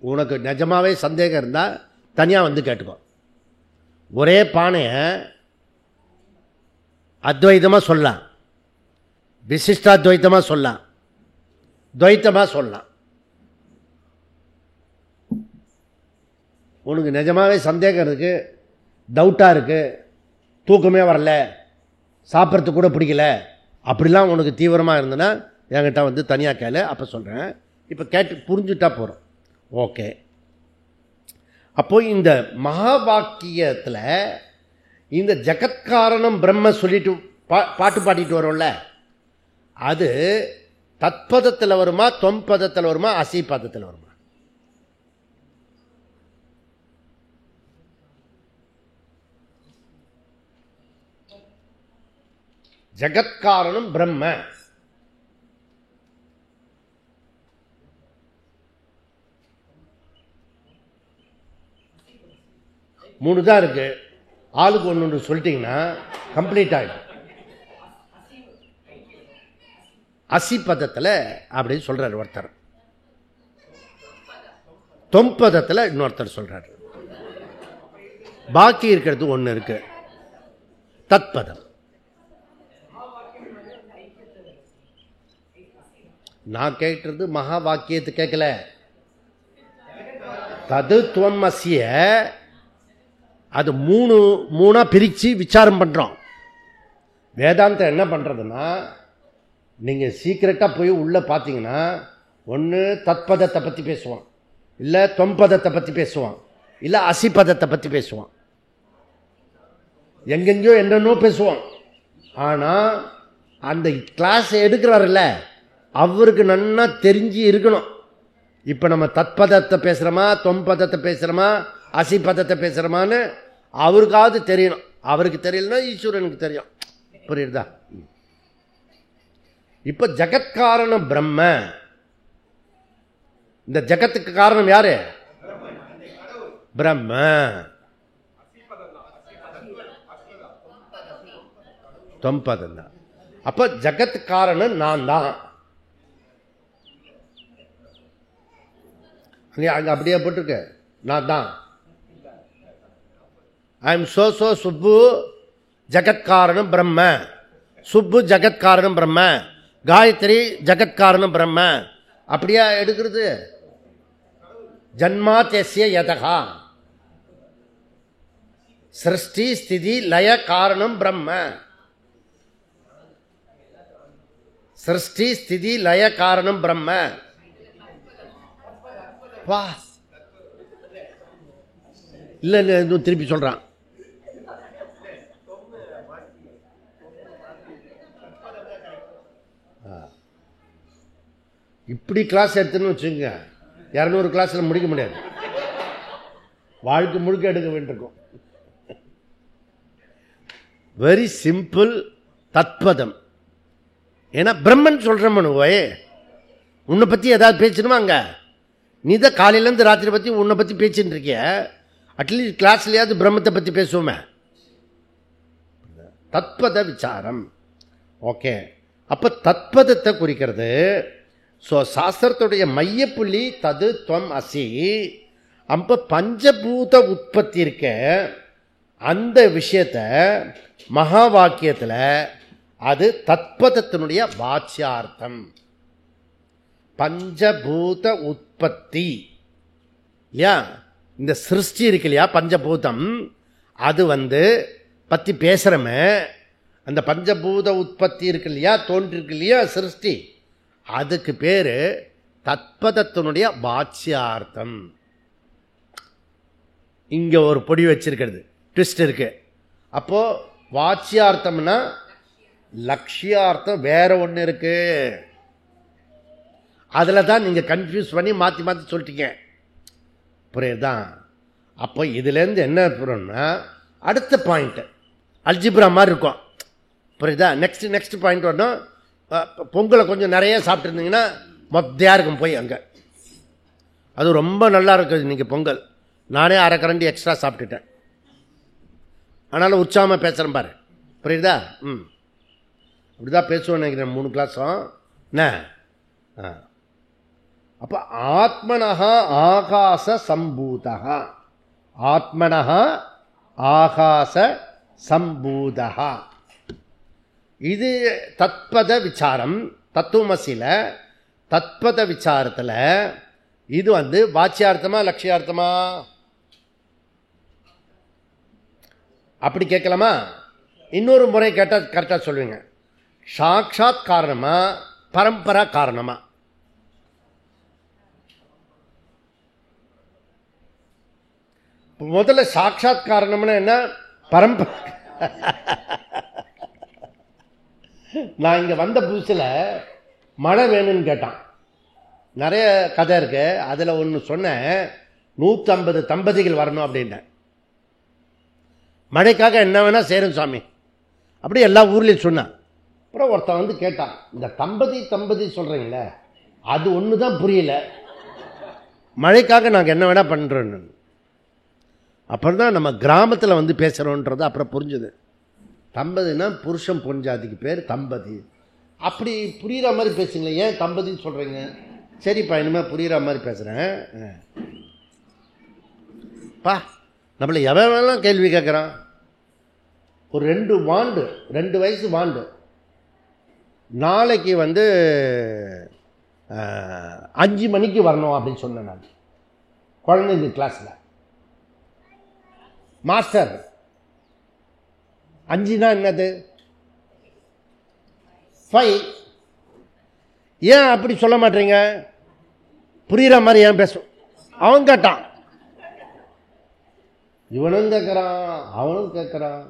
உனக்கு நிஜமாவே சந்தேகம் இருந்தால் தனியாக கேட்டுக்கோ. ஒரே பானையை அத்வைதமாக சொல்லலாம், விசிஷ்டாத்வைத்தமாக சொல்லலாம், துவைத்தமாக சொல்லலாம். உனக்கு நிஜமாவே சந்தேகம் இருக்குது, டவுட்டாக இருக்குது, தூக்கமே வரல, சாப்பிட்றதுக்கு கூட பிடிக்கல, அப்படிலாம் உனக்கு தீவிரமாக இருந்ததுன்னா என்கிட்ட தனியாக கேளு, அப்போ சொல்கிறேன். இப்போ கேட்டு புரிஞ்சுட்டா போகிறோம். ஓகே, அப்போ இந்த மகா வாக்கியத்தில் இந்த ஜகத்காரணம் பிரம்ம சொல்லிட்டு பாட்டு பாடிட்டு வரோம்ல, அது தத்பதத்தில் வருமா, தொம்பதத்தில் வருமா, அசி பதத்தில் வருமா? ஜகத்காரணம் பிரம்ம, மூணு தான் இருக்கு. ஆளுக்கு ஒன்று சொல்லிட்டீங்கன்னா கம்ப்ளீட் ஆகிடும். அசி பதத்தில் அப்படின்னு சொல்றாரு ஒருத்தர், தொம்பதத்தில் இன்னொருத்தர் சொல்றாரு. பாக்கி இருக்கிறது ஒன்று இருக்கு, தத்பதம். நான் கேட்கறது மகா வாக்கியத்தை கேட்கல, தது துவம் அசிய அது மூணா பிரிச்சு விசாரம் பண்றோம். வேதாந்தம் என்ன பண்றதுன்னா, நீங்க சீக்கிரட்டா போய் உள்ள பார்த்தீங்கன்னா ஒன்று தத்பதத்தை பத்தி பேசுவான், இல்ல தொம்பதத்தை பத்தி பேசுவான், இல்ல அசிபதத்தை பத்தி பேசுவான், எங்கெங்கயோ என்னன்னோ பேசுவான். ஆனா அந்த கிளாஸ் எடுக்கிறாருல்ல, அவருக்கு நன்னா தெரிஞ்சு இருக்கணும். இப்ப நம்ம தத்பதத்தை பேசுறோமா, தொம்பதத்தை பேசுறோமா, அசிபதத்தை பேசுறோமான்னு அவருக்காவது தெரியணும். அவருக்கு தெரியலன்னா ஈஸ்வரனுக்கு தெரியும். புரியுதா? இப்ப ஜகத்காரணம் பிரம்ம. இந்த ஜகத்துக்கு காரணம் யாரு? பிரம்ம. தொம்பதம் தான். அப்ப ஜகத் காரணம் நான் தான். அங்க அப்படியே போட்டிருக்க, நான் தான். I am so so Subbu ஜகத்காரணம் பிரம்ம. சுப்பு ஜகத்காரணம் பிரம்ம, காயத்ரி ஜகத்காரணம் பிரம்ம. அப்படியா எடுக்கிறது? ஜன்மா தெஸ்ய யதகா சிருஷ்டி ஸ்திதி லய காரணம் பிரம்ம. சிருஷ்டி ஸ்திதி லய காரணம் பிரம்ம. வா இல்ல திருப்பி சொல்றான். இப்படி கிளாஸ் எடுத்துன்னு வச்சுங்க, 200 கிளாஸ்ல முடிக்க முடியாது. வாழ்க்கை முழுக்க எடுக்க வேண்டியிருக்கும். வெரி சிம்பிள் தத்பதம். ஏன்னா பிரம்மன் சொல்றமனுவே, உன்னை பத்தி ஏதாவது பேசணுமா? அங்க நீ தான் காலையிலேருந்து ராத்திரி பத்தி உன்னை பத்தி பேச்சுட்டு இருக்கிய. அட்லீஸ்ட் கிளாஸ்லயாவது பிரம்மத்தை பத்தி பேசுவோமே. தத்பத விசாரம். ஓகே, அப்ப தத்பதத்தை குறிக்கிறது. ஸோ சாஸ்திரத்துடைய மையப்புள்ளி தது துவம் அசி. அப்ப பஞ்சபூத உற்பத்தி இருக்க அந்த விஷயத்த மகா வாக்கியத்தில் அது தத்பதத்தினுடைய வாச்சியார்த்தம். பஞ்சபூத உற்பத்தி இல்லையா, இந்த சிருஷ்டி இருக்கு இல்லையா, பஞ்சபூதம், அது பத்தி பேசுறமே. அந்த பஞ்சபூத உற்பத்தி இருக்கு இல்லையா, தோன்றிருக்கு இல்லையா சிருஷ்டி, அதுக்கு பேரு தத்பதத்தினுடைய வாச்சியார்த்தம். இங்க ஒரு பொடி வச்சிருக்கிறது, ட்விஸ்ட் இருக்கு. அப்போ வாச்சியார்த்தம்னா லட்சியார்த்தம் வேற ஒன்று இருக்கு. அதில் தான் நீங்கள் கன்ஃபியூஸ் பண்ணி மாற்றி மாற்றி சொல்லிட்டீங்க. புரியுதா? அப்போ இதுலேருந்து என்ன புரியும்னா, அடுத்த பாயிண்ட் அல்ஜிப்ரா மாதிரி இருக்கும். புரியுதா? நெக்ஸ்ட் பாயிண்ட் வரணும். பொங்கலை கொஞ்சம் நிறைய சாப்பிட்டுருந்தீங்கன்னா மொத்தையாக இருக்கும் போய் அங்கே. அது ரொம்ப நல்லா இருக்குது இன்றைக்கி பொங்கல். நானே அரை கரண்டி எக்ஸ்ட்ரா சாப்பிட்டுட்டேன். ஆனாலும் உற்சாகமாக பேசுகிறேன் பாரு. புரியுதா? அப்படிதான் பேசுவேன் நினைக்கிறேன் 3 கிளாஸும் என்ன. அப்போ ஆத்மனஹா ஆகாச சம்பூதஹா. ஆத்மனஹா ஆகாச சம்பூதஹா. இது தத்பத விசாரம். தத்துவமசில தத்பத விசாரத்தில் இது வாச்சியார்த்தமா லட்சியார்த்தமா அப்படி கேட்கலாமா? இன்னொரு முறை கேட்டால் கரெக்டாக சொல்லுவீங்க. சாட்சாத் காரணமா பரம்பரா காரணமா? முதல்ல சாட்சாத் காரணம்னா என்ன? பரம்பரை. நான் இங்கே வந்த புதுசில் மழை வேணும்னு கேட்டான். நிறைய கதை இருக்கு. அதில் ஒன்று சொன்னேன், 150 தம்பதிகள் வரணும் அப்படின்னேன். மழைக்காக என்ன வேணால் சேரும் சாமி அப்படி எல்லா ஊர்லேயும் சொன்னான். அப்புறம் ஒருத்தன் வந்து கேட்டான், இந்த தம்பதி சொல்கிறீங்களே அது ஒன்று தான் புரியல, மழைக்காக நாங்கள் என்ன வேணால் பண்ணுறோன்னு. அப்புறம் தான் நம்ம கிராமத்தில் வந்து பேசுகிறோன்றது அப்புறம் புரிஞ்சுது. தம்பதினா புருஷன் பொன் ஜாதிக்கு பேர் தம்பதி. அப்படி புரிகிற மாதிரி பேசுங்களேன், ஏன் தம்பதின்னு சொல்கிறீங்க? சரிப்பா, இனிமேல் புரிகிற மாதிரி பேசுகிறேன். பா, நம்மளை எவன் வேணாலும் கேள்வி கேட்குறான். ஒரு 2 வயசு வாண்டு நாளைக்கு வந்து 5 மணிக்கு வரணும் அப்படின்னு சொன்னேன் நான் குழந்தைங்க கிளாஸில். மாஸ்டர் 5னா என்னது? 5. ஏன் அப்படி சொல்ல மாட்டீங்க? புரிகிற மாதிரி ஏன் பேசும்? அவன் கேட்டான், இவனும் கேட்குறான், அவனும் கேட்குறான்.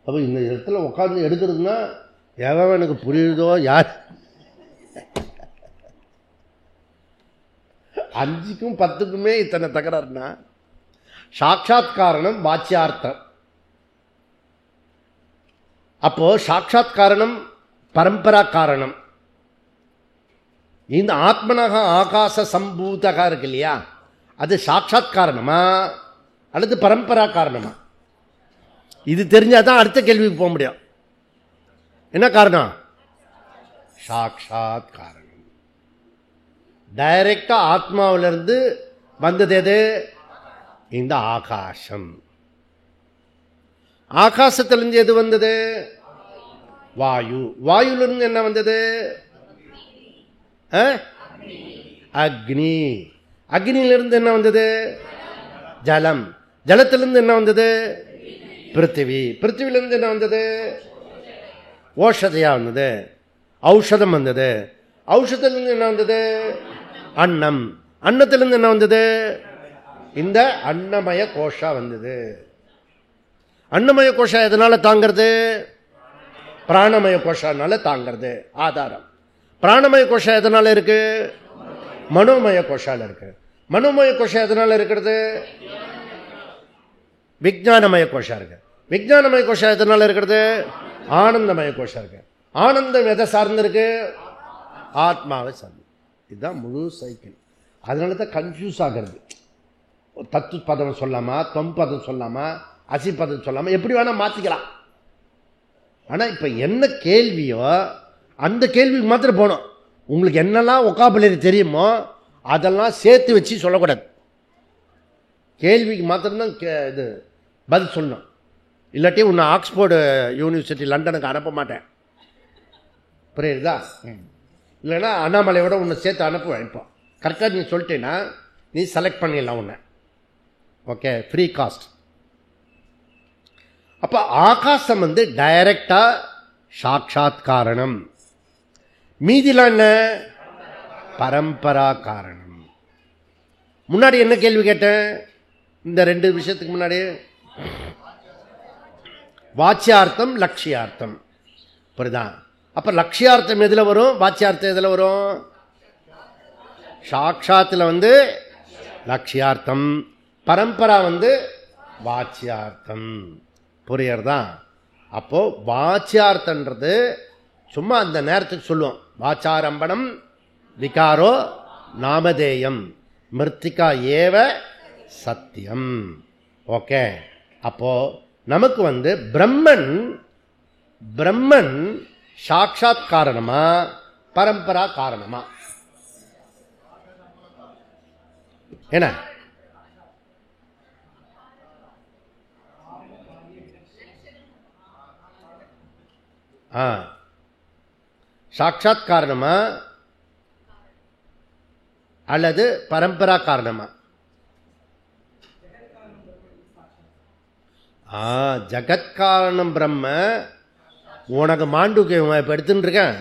அப்போ இந்த இடத்துல உட்காந்து எடுக்கிறதுனா எவன் எனக்கு புரியுதோ யார். 5க்கும் 10க்குமே இத்தனை தகராறுனா சாட்சாத் காரணம் வாச்சியார்த்தம். அப்போ சாட்சாத் காரணம் பரம்பரா காரணம். இந்த ஆத்மனக ஆகாச சம்பூதகா இருக்கு இல்லையா, அது சாட்சாத் காரணமா அல்லது பரம்பரா காரணமா? இது தெரிஞ்சாதான் அடுத்த கேள்விக்கு போக முடியும். என்ன காரணம்? சாட்சாத் காரணம். டைரக்டா ஆத்மாவிலிருந்து வந்தது எது? இந்த ஆகாசம். ஆகாசத்திலிருந்து எது வந்தது? வாயு. வாயுலிருந்து என்ன வந்தது? அக்னி. அக்னியிலிருந்து என்ன வந்தது? ஜலம். ஜலத்திலிருந்து என்ன வந்தது? பிருத்திவி. பிருத்திவிலிருந்து என்ன வந்தது? ஓஷதையா வந்தது, ஔஷதம் வந்தது. ஔஷதத்திலிருந்து என்ன வந்தது? அன்னம். அன்னத்திலிருந்து என்ன வந்தது? இந்த அன்னமய கோஷா வந்தது. அன்னமய கோஷா எதனால தாங்கிறது? பிராணமய கோஷானால தாங்கிறது, ஆதாரம். பிராணமய கோஷா எதனால இருக்கு? மனோமய கோஷால இருக்கு. மனோமய கோஷா எதனால இருக்கிறது? விஞ்ஞானமய கோஷா இருக்கு. விஞ்ஞானமய கோஷா எதனால இருக்கிறது? ஆனந்தமய கோஷம் இருக்கு. ஆனந்தம் எதை சார்ந்திருக்கு? ஆத்மாவை சார்ந்து. இதுதான் முழு சைக்கிள். அதனால தான் கன்ஃபியூஸ் ஆகிறது. தத்து பதம் சொல்லாமா, தொம் பதம் சொல்லாமா, அசி பதம் சொல்லாமா, எப்படி வேணா மாற்றிக்கலாம். ஆனால் இப்போ என்ன கேள்வியோ அந்த கேள்விக்கு மாத்திரம் போகணும். உங்களுக்கு என்னெல்லாம் ஒக்காபுலரி தெரியுமோ அதெல்லாம் சேர்த்து வச்சு சொல்லக்கூடாது. கேள்விக்கு மாத்திரம்தான் இது பதில் சொல்லணும். இல்லாட்டி உன்னை ஆக்ஸ்போர்டு யூனிவர்சிட்டி லண்டனுக்கு அனுப்ப மாட்டேன், புரியுதா? இல்லைன்னா அண்ணாமலையோட உன்னை சேர்த்து அனுப்புவேன். இப்போ கரெக்டாக நீ சொல்லிட்டேன்னா நீ செலக்ட் பண்ணிடலாம் உன்னை. Okay, free cost. அப்போ ஆகாசம் வந்து டைரக்டா சாட்சாத் காரணம். மீதிலாம் என்ன? பரம்பரா காரணம். முன்னாடி என்ன கேள்வி கேட்டேன்? இந்த 2 விஷயத்துக்கு முன்னாடி வாச்சியார்த்தம் லட்சியார்த்தம், புரியுதா? அப்ப லட்சியார்த்தம் எதுல வரும்? வாச்சியார்த்தம் எதுல வரும்? சாட்சாத்துல வந்து லட்சியார்த்தம், பரம்பரா வந்து வாச்சியார்த்தம். புரியறதா? அப்போ வாச்சியார்த்தன்றது சும்மா அந்த நேரத்துக்கு சொல்லுவோம். வாச்சாரம்பணம் விகாரோ நாமதேயம் மிருத்திகா ஏவ சத்தியம். ஓகே, அப்போ நமக்கு வந்து பிரம்மன் சாட்சாத் காரணமா பரம்பரா காரணமா? என்ன? சாட்சாத் காரணமா அல்லது பரம்பரா காரணமா? ஜகத்காரணம் பிரம்ம. உனக்கு மாண்டுக்கு இப்ப எடுத்துட்டு இருக்கேன்.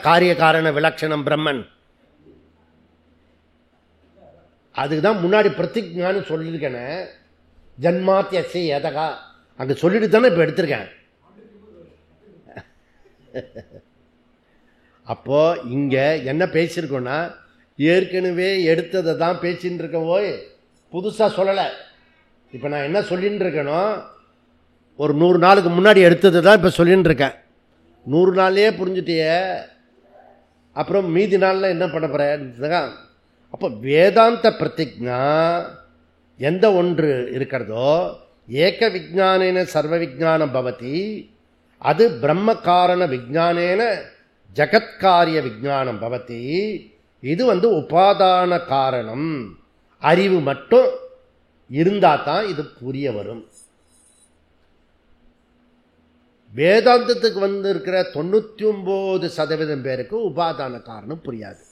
காரிய காரண விலட்சணம் பிரம்மன். அதுக்கு தான் முன்னாடி பிரதிஜான்னு சொல்லியிருக்கேனே, ஜன்மாத்தியசை எதகா அங்கே சொல்லிட்டு தானே இப்போ எடுத்திருக்கேன். அப்போ இங்கே என்ன பேசியிருக்கோன்னா, ஏற்கனவே எடுத்ததை தான் பேசின்னு இருக்கேன். ஓய், புதுசாக சொல்லலை. இப்போ நான் என்ன சொல்லின்னு இருக்கேனோ, ஒரு 100 நாளுக்கு முன்னாடி எடுத்தது தான் இப்போ சொல்லின்னு இருக்கேன். 100 நாள்லேயே புரிஞ்சுட்டியே, அப்புறம் மீதி நாளில் என்ன பண்ண போகிறேன்? அப்போ வேதாந்த பிரதிஜா எந்த ஒன்று இருக்கிறதோ, ஏக விஜானேன சர்வ விஜானம் பவதி, அது பிரம்ம காரண விஜானேன ஜகத்காரிய விஜானம் பவதி. இது உபாதான காரணம், அறிவு மட்டும் இருந்தால் தான் இது புரிய வரும். வேதாந்தத்துக்கு இருக்கிற 99% பேருக்கு உபாதான காரணம் புரியாது.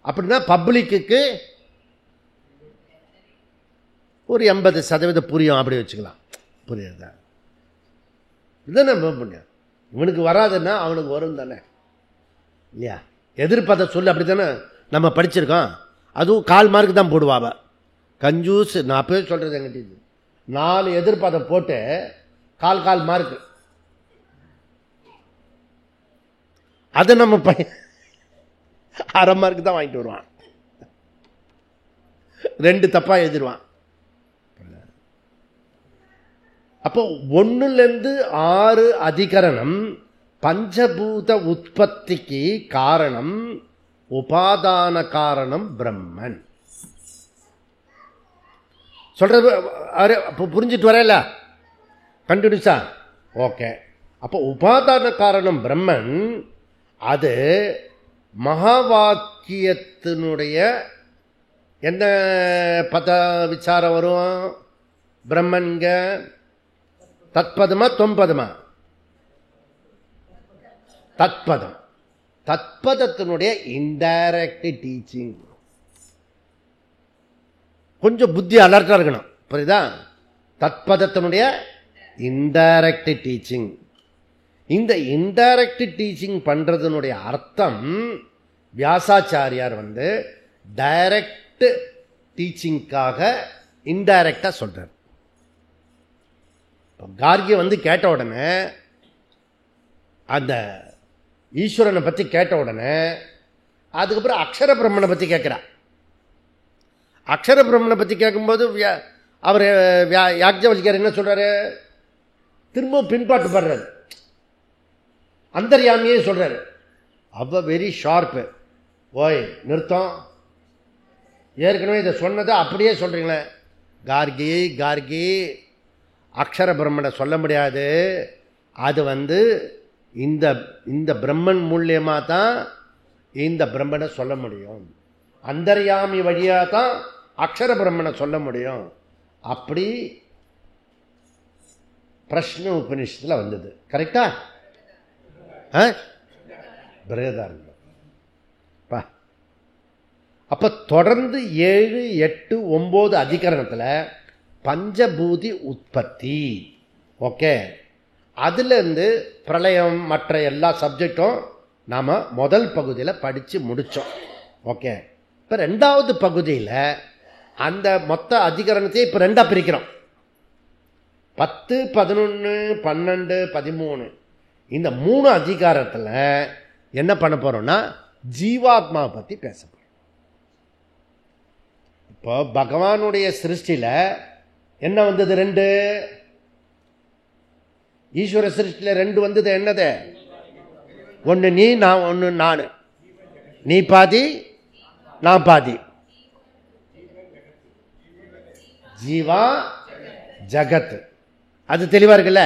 அப்படின்னா பப்ளிக்கு ஒரு 80% புரியும், அப்படி வச்சுக்கலாம். புரியுதா? இதுதான் நம்ம புண்ணியம். இவனுக்கு வராதுன்னா அவனுக்கு வரும் தானே, இல்லையா? எதிர்பார்த்த சொல்லு, அப்படி தானே நம்ம படிச்சிருக்கோம். அதுவும் 1/4 மார்க் தான் போடுவாங்க. கஞ்சூஸ். நான் அப்பவே சொல்கிறது, எங்கிட்ட 4 எதிர்பார்த்தம் போட்டு 1/4 மார்க். அதை நம்ம 1/2 மார்க் தான் வாங்கிட்டு வருவான். 2 தப்பா எழுதிடுவான். அப்போ 1லேருந்து 6 அதிகரணம் பஞ்சபூத உற்பத்திக்கு காரணம் உபாதான காரணம் பிரம்மன். சொல்றது புரிஞ்சிட்டு வரல? கண்டினியூஸா? ஓகே. அப்போ உபாதான காரணம் பிரம்மன். அது மகா வாக்கியத்தினுடைய என்ன பத விசாரம் வரும்? பிரம்மன்க தத்பதமா தொம்பதமா? தத்பதம். தத்பதத்தினுடைய இன்டைரக்ட் டீச்சிங். கொஞ்சம் புத்தி அலர்ட்டா இருக்கணும், புரியுதா? தத்பதத்தினுடைய இன்டைரக்ட் டீச்சிங். இந்த இன்டைரக்ட் டீச்சிங் பண்றதனுடைய அர்த்தம் வியாசாச்சாரியார் டைரக்ட் டீச்சிங்காக இன்டைரக்டா சொல்றார். கார்கி கேட்ட உடனே, அந்த ஈஸ்வரனை பத்தி கேட்ட உடனே, அதுக்கப்புறம் அக்ஷர பிரம்மனை பத்தி கேட்கிறார். அக்ஷர பிரம்மனை பத்தி கேட்கும்போது அவர் யாக்ஞவல்கியர் என்ன சொல்றாரு? திரும்ப பின்பாட்டு படுறாரு, அந்தர்யாமியே சொல்றாரு. அவ வெரி ஷார்ப்பு. ஓய் நிறுத்தம், ஏற்கனவே இதை சொன்னதை அப்படியே சொல்றீங்களே. கார்கி கார்கி அக்ஷர பிரம்மனை சொல்ல முடியாது. அது இந்த இந்த பிரம்மன் மூலியமா தான் இந்த பிரம்மனை சொல்ல முடியும். அந்தர்யாமி வழியா தான் அக்ஷர பிரம்மனை சொல்ல முடியும். அப்படி பிரஷ்ன உபநிஷத்துல வந்தது. கரெக்டா? பிரகதாரண்யம். அப்ப தொடர்ந்து 7, 8, 9 அதிகரணத்துல பஞ்சபூதி உற்பத்தி. ஓகே. அதுல இருந்து பிரளயம் மற்ற எல்லா சப்ஜெக்டும் நாம முதல் பகுதியில் படிச்சு முடிச்சோம். ஓகே. இப்ப 2வது பகுதியில் அந்த மொத்த அதிகரணத்தை இப்ப 2ஆ பிரிக்கிறோம். 10, 11, 12, 13 இந்த 3 அதிகாரத்தில் என்ன பண்ண போறோம்னா ஜீவாத்மாவை பத்தி பேச போறோம். இப்போ பகவானுடைய சிருஷ்டியில என்ன வந்தது? 2. ஈஸ்வர சிருஷ்டியில 2 வந்தது. என்னது? 1 நீ, நான் 1 நான். நீ பாதி, நான் பாதி. ஜீவா ஜகத். அது தெளிவா இருக்குல்ல?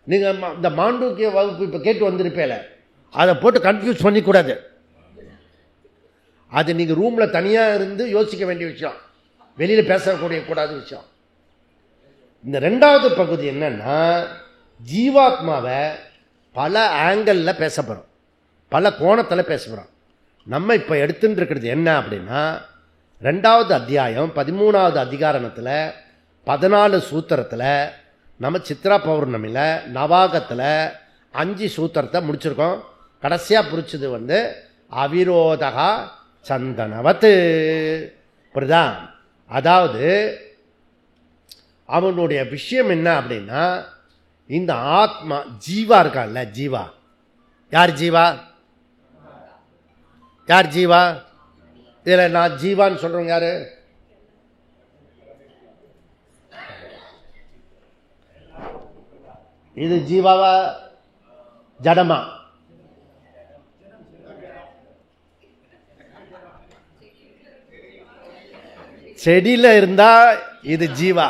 நீங்க இந்த மாண்டூக்கிய வகுப்பு இப்ப கேட்டு வந்திருப்பேல, அதை போட்டு கன்ஃபியூஸ் பண்ணிக்கூடாது. அது நீங்க ரூம்ல தனியா இருந்து யோசிக்க வேண்டிய விஷயம், வெளியில பேசக்கூடிய கூடாத விஷயம். இந்த 2வது பகுதி என்னன்னா, ஜீவாத்மாவை பல ஆங்கிள் பேச போறோம், பல கோணத்தில் பேச போறோம். நம்ம இப்ப எடுத்துட்டு இருக்கிறது என்ன அப்படின்னா, 2வது அத்தியாயம் 13வது அதிகாரணத்தில் 14 சூத்திரத்தில் நம்ம சித்ரா பௌர்ணமியில் நவாகத்தில் 5 சூத்திரத்தை முடிச்சிருக்கோம். கடைசியாக புரிச்சது அவிரோதகா சந்தனவத்து. புரியுதா? அதாவது அவனுடைய விஷயம் என்ன அப்படின்னா, இந்த ஆத்மா ஜீவா இருக்கான்ல, ஜீவா. யார் ஜீவா? யார் ஜீவா? இதில் நான் ஜீவான்னு சொல்றேன். யாரு? இது ஜீவாவா ஜடமா? செடியில இருந்தா இது ஜீவா,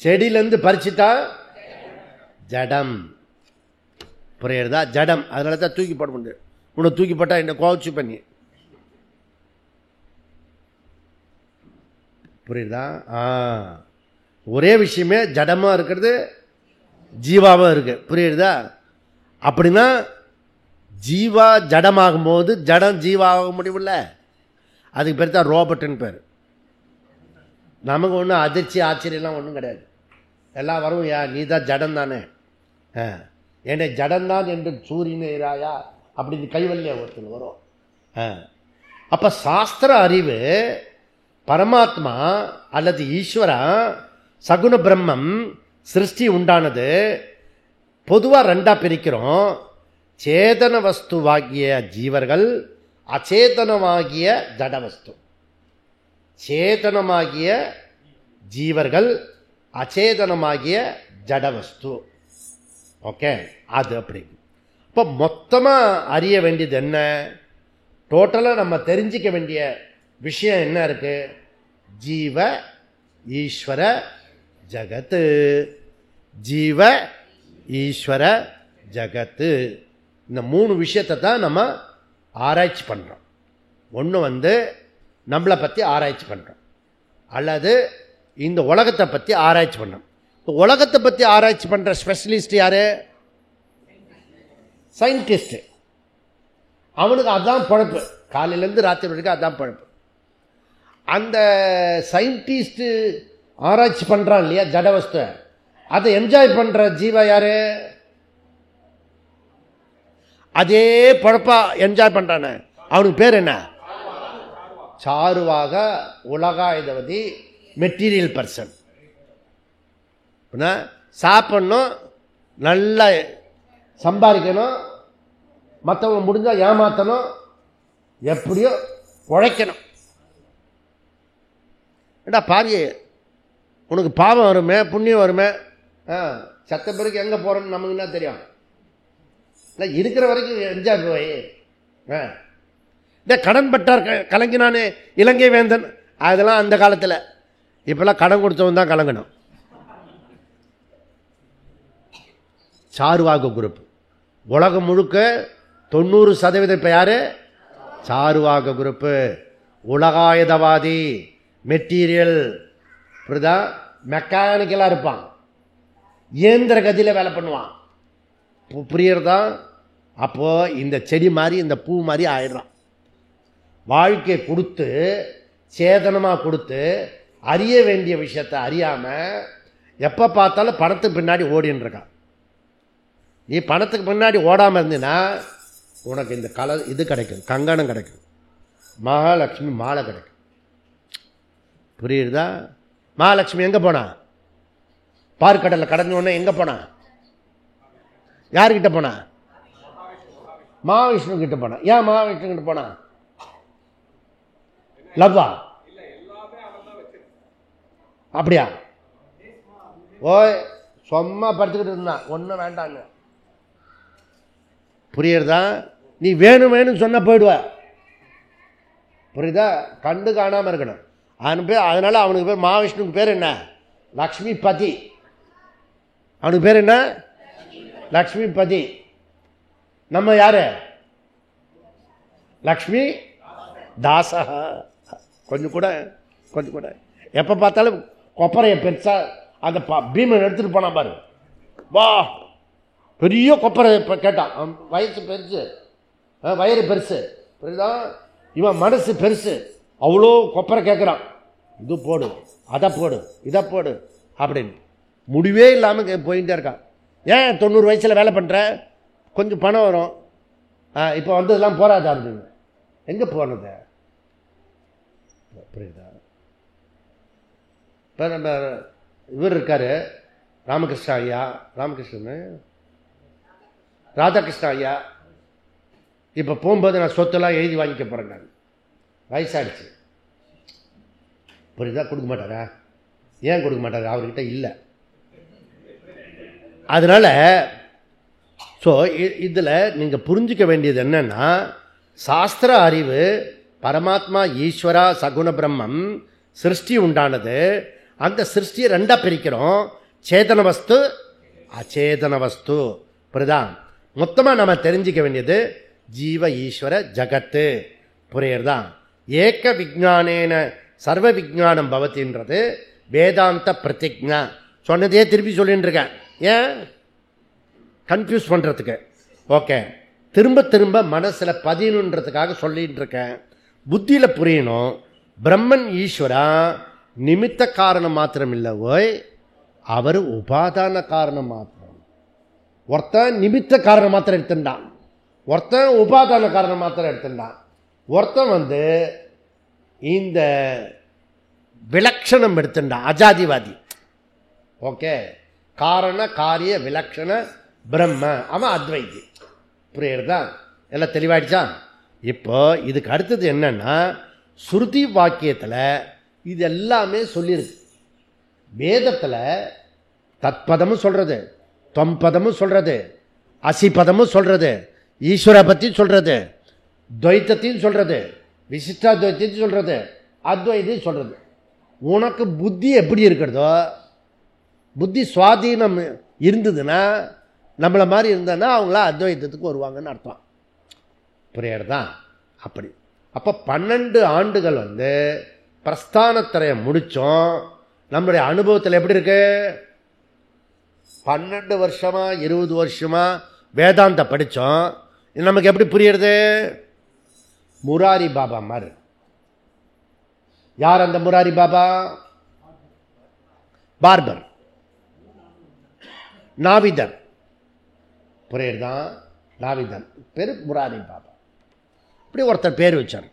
செடியிலிருந்து பறிச்சுட்டா ஜடம். புரியுறதா? ஜடம். அதனால தான் தூக்கி போட முடியும். உன்னை தூக்கி போட்டா என்ன கோச்சு பண்ணி. புரியுதா? ஒரே விஷயமே ஜடமாக இருக்கிறது, ஜீவாவும் இருக்கு. புரியுறதா? அப்படின்னா ஜீவா ஜடமாகும் போது ஜடம் ஜீவாக முடியல. அதுக்கு பேர் தான் ரோபோட்டுன்னு பேர். நமக்கு ஒன்றும் அதிர்ச்சி ஆச்சரியம்லாம் ஒன்றும் கிடையாது. எல்லாம் வரும். நீ தான் ஜடம் தானே, என்னை ஜடம்தான் என்று சூரியனாயா அப்படின்னு கைவல்லியா ஒருத்தர் வரும். அப்போ சாஸ்திர அறிவு பரமாத்மா அல்லது ஈஸ்வரா சகுண பிரம்மம் சிருஷ்டி உண்டானது பொதுவாக ரெண்டா பிரிக்கிறோம். சேதன வஸ்துவாகிய ஜீவர்கள், அச்சேதனமாகிய ஜடவஸ்து. சேதனமாகிய ஜீவர்கள், அச்சேதனமாகிய ஜடவஸ்து. ஓகே, அது அப்படி. இப்போ மொத்தமாக அறிய வேண்டியது என்ன? டோட்டலாக நம்ம தெரிஞ்சிக்க வேண்டிய விஷயம் என்ன இருக்கு? ஜீவ ஈஸ்வர ஜகத்து. ஜீவ ஈஸ்வர ஜகத்து. இந்த மூணு விஷயத்தை தான் நம்ம ஆராய்ச்சி பண்ணுறோம். ஒன்று நம்மளை பற்றி ஆராய்ச்சி பண்ணுறோம், அல்லது இந்த உலகத்தை பற்றி ஆராய்ச்சி பண்ணுறோம். உலகத்தை பற்றி ஆராய்ச்சி பண்ணுற ஸ்பெஷலிஸ்ட் யாரு? சயின்டிஸ்ட். அவனுக்கு அதுதான் பழப்பு, காலையிலேருந்து ராத்திரி வரைக்கும் அதுதான் பழப்பு. அந்த சயின்டிஸ்ட் ஆராய்ச்சி பண்ணுறான் இல்லையா ஜடவஸ்து, அதை என்ஜாய் பண்ணுற ஜீவா யாரு? அதே பழப்பா என்ஜாய் பண்ணுறானே, அவனுக்கு பேர் என்ன? சாருவாக உலகாயுதவதி, மெட்டீரியல் பர்சன். சாப்பிடணும், நல்லா சம்பாதிக்கணும், மற்றவங்க முடிஞ்சால் ஏமாற்றணும், எப்படியோ உழைக்கணும். ஏண்டா பாரு, உனக்கு பாவம் வருமே புண்ணியம் வருமே, சத்த பிறகு எங்கே போகிறோன்னு நமக்கு என்ன தெரியும்? இல்லை, இருக்கிற வரைக்கும் என்ஜாய் போய். கடன் பட்டார் கலங்கினானே இலங்கை வேந்தன், அதெல்லாம் அந்த காலத்தில். இப்பெல்லாம் கடன் கொடுத்தவன் தான் கலங்கணும். சாருவாக குரூப் உலகம் முழுக்க 90% இப்போ யாரு? சாருவாக குரூப்பு. உலகாயுதவாதி, மெட்டீரியல், புரியுதா? மெக்கானிக்கலாக இருப்பான், இயந்திர கதியில் வேலை பண்ணுவான். புரியுறதா? அப்போ இந்த செடி மாதிரி இந்த பூ மாதிரி ஆயிடுறான். வாழ்க்கையை கொடுத்து சேதனமாக கொடுத்து அறிய வேண்டிய விஷயத்தை அறியாமல் எப்போ பார்த்தாலும் பணத்துக்கு பின்னாடி ஓடின்னு இருக்கான். நீ பணத்துக்கு பின்னாடி ஓடாமல் இருந்தீன்னா உனக்கு இந்த இது கிடைக்கும், கங்கணம் கிடைக்கும், மகாலட்சுமி மாலை கிடைக்கும். புரியுறதா? மகாலட்சுமி எங்கே போனா? பார்க்கடலில் கடந்த உடனே எங்கே போனா? யாருக்கிட்ட போனா? மகாவிஷ்ணு கிட்ட போனா. ஏன் மகாவிஷ்ணு கிட்ட போனா? லவ்வா? அப்படியா? ஓய், சும்மா படுத்துக்கிட்டு இருந்தான், ஒன்றும் வேண்டாங்க. புரியுறதா? நீ வேணும் வேணும்னு சொன்ன போயிடுவ. புரியுதா? கண்டு காணாமல் இருக்கணும். அதனால அவனுக்கு பேர் மகாவிஷ்ணுக்கு பேர் என்ன? லக்ஷ்மி பதி. அவனுக்கு பேர் என்ன? லக்ஷ்மி பதி. நம்ம யாரு? லக்ஷ்மி தாசா. கொஞ்சம் கூட எப்போ பார்த்தாலும் கொப்பரையை பெருசா அந்த பீமன் எடுத்துட்டு போனா பாரு, வா பெரிய கொப்பரை கேட்டான். வயசு பெருசு, வயிறு பெருசு, புரியுதா? இவன் மனசு பெருசு, அவ்வளோ கொப்பரை கேட்குறான். இது போடு, அதை போடு, இதை போடு அப்படின்னு முடிவே இல்லாமல் போயிட்டே இருக்கான். ஏன் 90 வயசில் வேலை பண்ணுற? கொஞ்சம் பணம் வரும், இப்போ வந்ததெல்லாம் போராது அப்படின்னு. எங்கே போனது? புரியுதா? இப்போ நம்ம இவர் இருக்காரு ராமகிருஷ்ண ஐயா, ராதாகிருஷ்ண ஐயா. இப்போ போகும்போது நான் சொத்தெல்லாம் எழுதி வாங்கிக்க போகிறேன். நான் வயசாகிடுச்சு, புரியுதா? கொடுக்க மாட்டாரா? ஏன் கொடுக்க மாட்டாரு? அவர்கிட்ட இல்லை. அதனால ஸோ இதில் நீங்கள் புரிஞ்சிக்க வேண்டியது என்னன்னா, சாஸ்திர அறிவு பரமாத்மா ஈஸ்வரா சகுண பிரம்மம் சிருஷ்டி உண்டானது. அந்த சிருஷ்டியை ரெண்டாக பிரிக்கிறோம், சேதன வஸ்து அச்சேதன வஸ்து. புரியுதா? மொத்தமாக நம்ம தெரிஞ்சிக்க வேண்டியது ஜீவ ஈஸ்வர ஜகத்து. புரியுறதா? ஏக விஜானேன சர்வ விஜானம் பவத்தின்றது வேதாந்த பிரதிஜா. சொன்னதே திருப்பி சொல்லிட்டு இருக்கேன், ஏன் கன்ஃபியூஸ் பண்ணுறதுக்கு. ஓகே, திரும்ப திரும்ப மனசில் பதியணுன்றதுக்காக சொல்லிட்டு இருக்கேன், புத்தியில் புரியணும். பிரம்மன் ஈஸ்வரா நிமித்த காரணம் மாத்திரம் இல்லை, ஓய் அவர் உபாதான காரணம் மாத்திரம். ஒருத்தன் நிமித்த காரணம் மாத்திரம் எடுத்துட்டான், ஒருத்தன் உபாதான காரணம் மாத்திரம் எடுத்துட்டான். ஒருத்தன் இந்த விலக்ஷணம் எடுத்துட்டான், அஜாதிவாதி. ஓகே, காரண காரிய விலக்ஷண பிரம்ம, அவன் அத்வைதி. புரியுறதா? எல்லாம் தெளிவாயிடுச்சா? இப்போ இதுக்கு அடுத்தது என்னன்னா, ஸ்ருதி வாக்கியத்தில் இது எல்லாமே சொல்லியிருக்கு. வேதத்தில் தத்பதமும் சொல்றது, தொம்பதமும் சொல்றது, அசிபதமும் சொல்றது, ஈஸ்வர பற்றி சொல்றது, துவைத்தத்தையும் சொல்றது, விசிஷ்டாத்வைத்தையும் சொல்றது, அத்வைத்தையும் சொல்றது. உனக்கு புத்தி எப்படி இருக்கிறதோ, புத்தி சுவாதீனம் இருந்ததுன்னா, நம்மளை மாதிரி இருந்ததுன்னா அவங்களா அத்வைத்தத்துக்கு வருவாங்கன்னு அர்த்தம். புரியுறதா? அப்படி அப்போ 12 ஆண்டுகள் பிரஸ்தானத்திரையை முடித்தோம். நம்முடைய அனுபவத்தில் எப்படி இருக்கு? 12 வருஷமா 20 வருஷமா வேதாந்த படித்தோம். நமக்கு எப்படி புரியுறது? முராரி பாபா மாதிரி. யார் அந்த முராரி பாபா? பார்பர், நாவிதர். புரியுறதா? நாவிதர் பேர் முராரி பாபா. இப்படி ஒருத்தர் பேர் வச்சார்.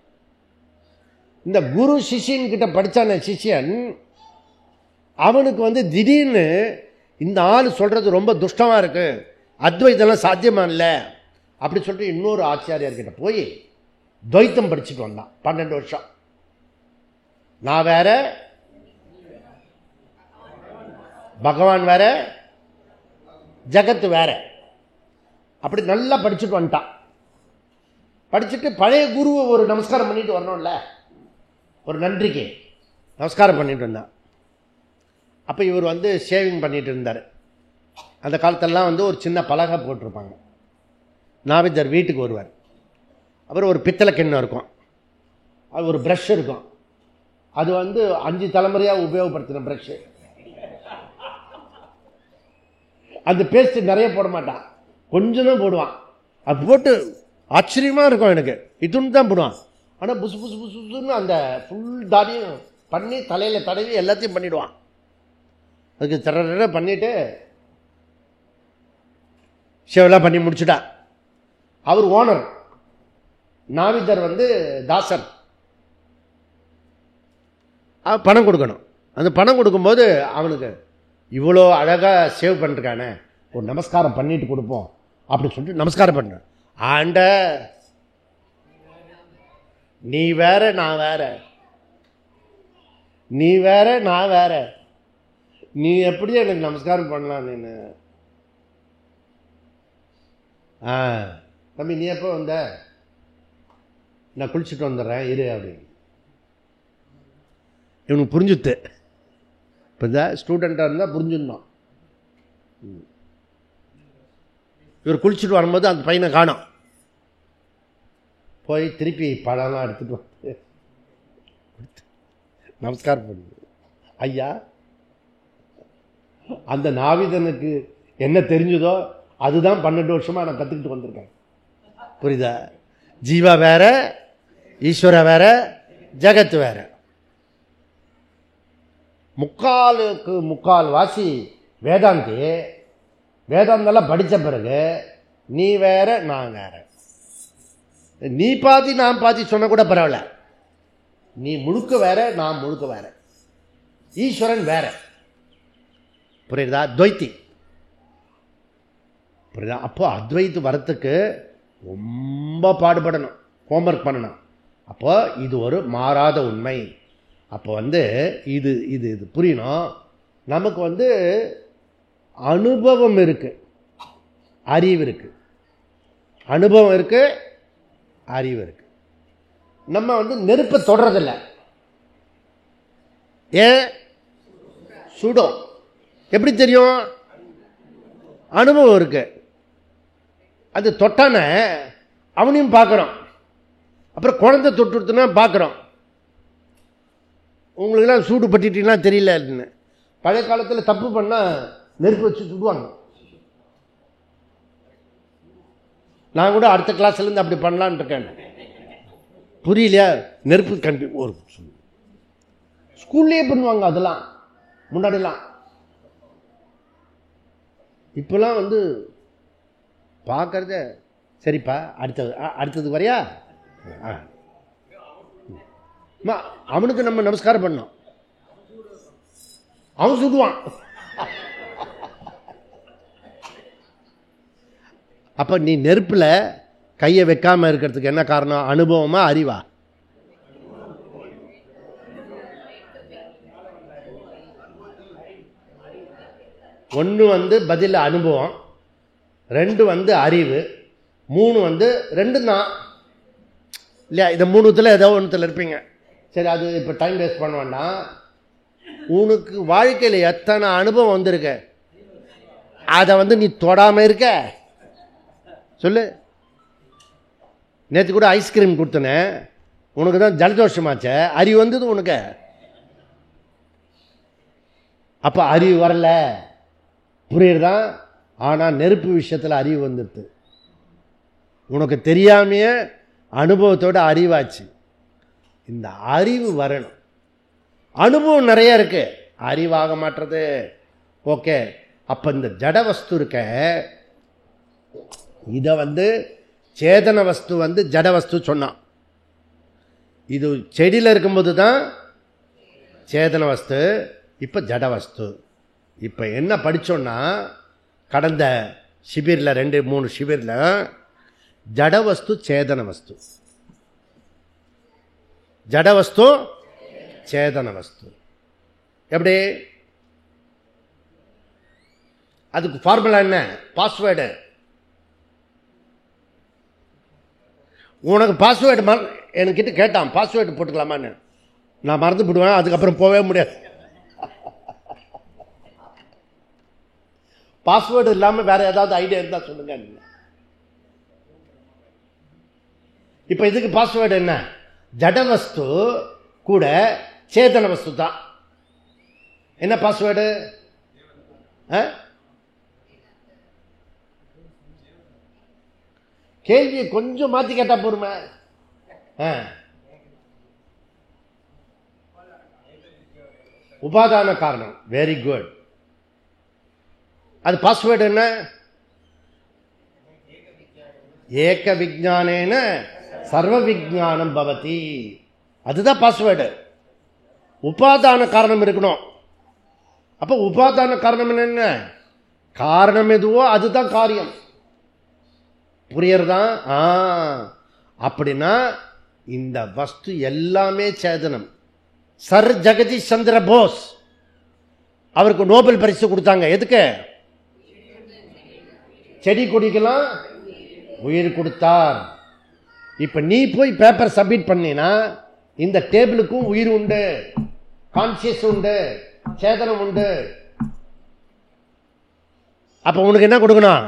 இந்த குரு சிஷியன் கிட்ட படித்தான சிஷியன், அவனுக்கு திடீர்னு இந்த ஆள் சொல்றது ரொம்ப துஷ்டமாக இருக்கு, அத்வைதெல்லாம் சாத்தியமா இல்லை அப்படி சொல்லிட்டு இன்னொரு ஆச்சாரியார்கிட்ட போய் துவைத்தம் படிச்சுட்டு வந்தான் 12 வருஷம். நான் வேற, பகவான் வேற, ஜகத்து வேற. அப்படி நல்லா படிச்சுட்டு வந்துட்டான். படிச்சுட்டு பழைய குருவை ஒரு நமஸ்காரம் பண்ணிட்டு வரணும்ல, ஒரு நன்றிக்கு நமஸ்காரம் பண்ணிட்டு வந்தான். அப்போ இவர் ஷேவிங் பண்ணிட்டு இருந்தார். அந்த காலத்திலலாம் ஒரு சின்ன பலகை போட்டிருப்பாங்க. நாவிதர் வீட்டுக்கு வருவார். அப்புறம் ஒரு பித்தளை கிண்ணம் இருக்கும், அது ஒரு ப்ரஷ் இருக்கும். அது 5 தலைமுறையாக உபயோகப்படுத்தின ப்ரஷ்ஷு. அந்த பேஸ்ட் நிறைய போட மாட்டான், கொஞ்சம் தான் போடுவான். அது போட்டு ஆச்சரியமாக இருக்கும் எனக்கு, இதுன்னு தான் போடுவான். ஆனால் புசு புசு புசுன்னு அந்த ஃபுல் தாடியும் பண்ணி தலையில் தடவி எல்லாத்தையும் பண்ணிவிடுவான். அதுக்கு தர பண்ணிவிட்டு ஷேவெல்லாம் பண்ணி முடிச்சுட்டா. அவர் ஓனர், நாவிதர் தாசர். பணம் கொடுக்கணும். அந்த பணம் கொடுக்கும்போது அவனுக்கு இவ்வளோ அழகாக சேவ் பண்ணிருக்கானே, ஒரு நமஸ்காரம் பண்ணிட்டு கொடுப்போம் அப்படின்னு சொல்லிட்டு நமஸ்காரம் பண்ண. ஆண்ட நீ வேற நான் வேற, நீ வேற நான் வேற, நீ எப்படி எனக்கு நமஸ்காரம் பண்ணலாம்? நீனு தம்பி நீ எப்போ வந்த? நான் குளிச்சுட்டு வந்துடுறேன் இரு அப்படின்னு. இவனுக்கு புரிஞ்சுத்து. இப்போ தான் ஸ்டூடெண்ட்டாக இருந்தால் புரிஞ்சுடணும். இவர் குளிச்சுட்டு வரும்போது அந்த பையனை காணோம். போய் திருப்பி பழம்லாம் எடுத்துகிட்டு வந்து நமஸ்காரம் பண்ணு. ஐயா, அந்த நாவிதனுக்கு என்ன தெரிஞ்சதோ அதுதான் 12 வருஷமாக நான் கற்றுக்கிட்டு வந்திருக்கேன். புரியுதா? ஜீவா வேற, ஈஸ்வர வேற, ஜகத்து வேற. முக்காலுக்கு முக்கால் வாசி வேதாந்தி. வேதாந்தெல்லாம் படித்த பிறகு நீ வேற நான் வேற, நீ பாதி நான் பாதி சொன்ன கூட பரவாயில்ல, நீ முழுக்க வேற, நான் முழுக்க வேற, ஈஸ்வரன் வேற. புரியுதா? துவைத்தி. புரியுதா? அப்போ அத்வைத்து வரத்துக்கு ரொம்ப பாடுபடணும், ஹோம்ஒர்க் பண்ணணும். அப்போ இது ஒரு மாறாத உண்மை. அப்போ இது இது இது புரியணும். நமக்கு அனுபவம் இருக்கு, அறிவு இருக்கு. அனுபவம் இருக்கு, அறிவு இருக்கு. நம்ம நெருப்பை தொடறதில்லை. ஏன்? சுடும். எப்படி தெரியும்? அனுபவம் இருக்கு. அது தொட்டான அவனையும் பார்க்குறோம். அப்புறம் குழந்தை தொட்டுனா பார்க்குறோம். உங்களுக்கெல்லாம் சூடு பட்டிட்டீங்கன்னா தெரியல. பழைய காலத்தில் தப்பு பண்ணால் நெருப்பு வச்சு சுடுவாங்க. நான் கூட அடுத்த கிளாஸ்லேருந்து அப்படி பண்ணலான்னு இருக்கேன். புரியலையா? நெருப்பு கண்டி ஒரு ஸ்கூல்லேயே பண்ணுவாங்க. அதெல்லாம் முன்னாடிலாம். இப்போலாம் பார்க்கறத சரிப்பா, அடுத்தது வரையா? அவனுக்கு நம்ம நமஸ்காரம் பண்ணோம், அவன் சுடுவான். அப்போ நீ நெருப்பில் கையை வைக்காமல் இருக்கிறதுக்கு என்ன காரணம்? அனுபவமா, அறிவா? ஒன்று பதில் அனுபவம், 2 அறிவு, 3 ரெண்டும் தான் இல்லையா? இந்த 3த்தில் ஏதோ ஒன்றுத்தில் இருப்பீங்க. சரி, அது இப்போ டைம் வேஸ்ட் பண்ண வேண்டாம். உனக்கு வாழ்க்கையில் எத்தனை அனுபவம் வந்திருக்க, அதை நீ தொடாமல் இருக்க? சொல்லு. நேற்று கூட ஐஸ்கிரீம் கொடுத்தனே, உனக்கு தான் ஜலதோஷமாச்ச, அறிவு வந்தது உனக்கு. அப்போ அறிவு வரல, புரியுறதான்? ஆனால் நெருப்பு விஷயத்தில் அறிவு வந்துடுது. உனக்கு தெரியாமையே அனுபவத்தோட அறிவாச்சு. இந்த அறிவு வரணும். அனுபவம் நிறைய இருக்கு, அறிவாக மாற்றுறது. ஓகே. அப்போ இந்த ஜட வஸ்து இருக்க, இதை சேதன வஸ்து ஜட வஸ்து சொன்னான். இது செடியில் இருக்கும்போது தான் சேதன வஸ்து, இப்போ ஜட வஸ்து. இப்போ என்ன படித்தோன்னா, கடந்த சிபிரில் 2-3 சிபிரில் ஜட வஸ்து சேதன வஸ்து, ஜட வஸ்து சேதன வஸ்து. எப்படி? அதுக்கு ஃபார்முலா என்ன? பாஸ்வேர்டு. உனக்கு பாஸ்வேர்டு என்கிட்ட கேட்டான், பாஸ்வேர்டு போட்டுக்கலாமான்னு. நான் மறந்து போடுவேன், அதுக்கப்புறம் போகவே முடியாது. பாஸ்வேர்டு இல்லாமல் வேற ஏதாவது ஐடியா இருந்தால் சொல்லுங்க. இப்போ இதுக்கு பாஸ்வேர்டு என்ன? ஜட வஸ்து கூட சேதன வஸ்து தான். என்ன பாஸ்வேர்டு? கேள்வியை கொஞ்சம் மாற்றி கேட்டால் போருமே. உபாதான காரணம். Very good. அது பாஸ்வேர்டு என்ன? ஏக விஜானேன சர்வ விஜானம் பவதி. அதுதான் பாஸ்வேர்டு. உபாதான காரணம் இருக்கணும். அப்போ உபாதான காரணம் என்ன? காரணம் எதுவோ அதுதான் காரியம். புரியறதா? அப்படின்னா இந்த வஸ்து எல்லாமே சேதனம். சர் ஜெகதீஷ் சந்திர போஸ் அவருக்கு நோபல் பரிசு கொடுத்தாங்க. எதுக்கு? செடி கொடிக்கெல்லாம் உயிர் கொடுத்தார். இப்ப நீ போய் பேப்பர் சப்மிட் பண்ணினா இந்த டேபிளுக்கும் உயிர் உண்டு, கான்சியஸ் உண்டு, சேதனம் உண்டு. அப்ப உனக்கு என்ன கொடுக்கணும்?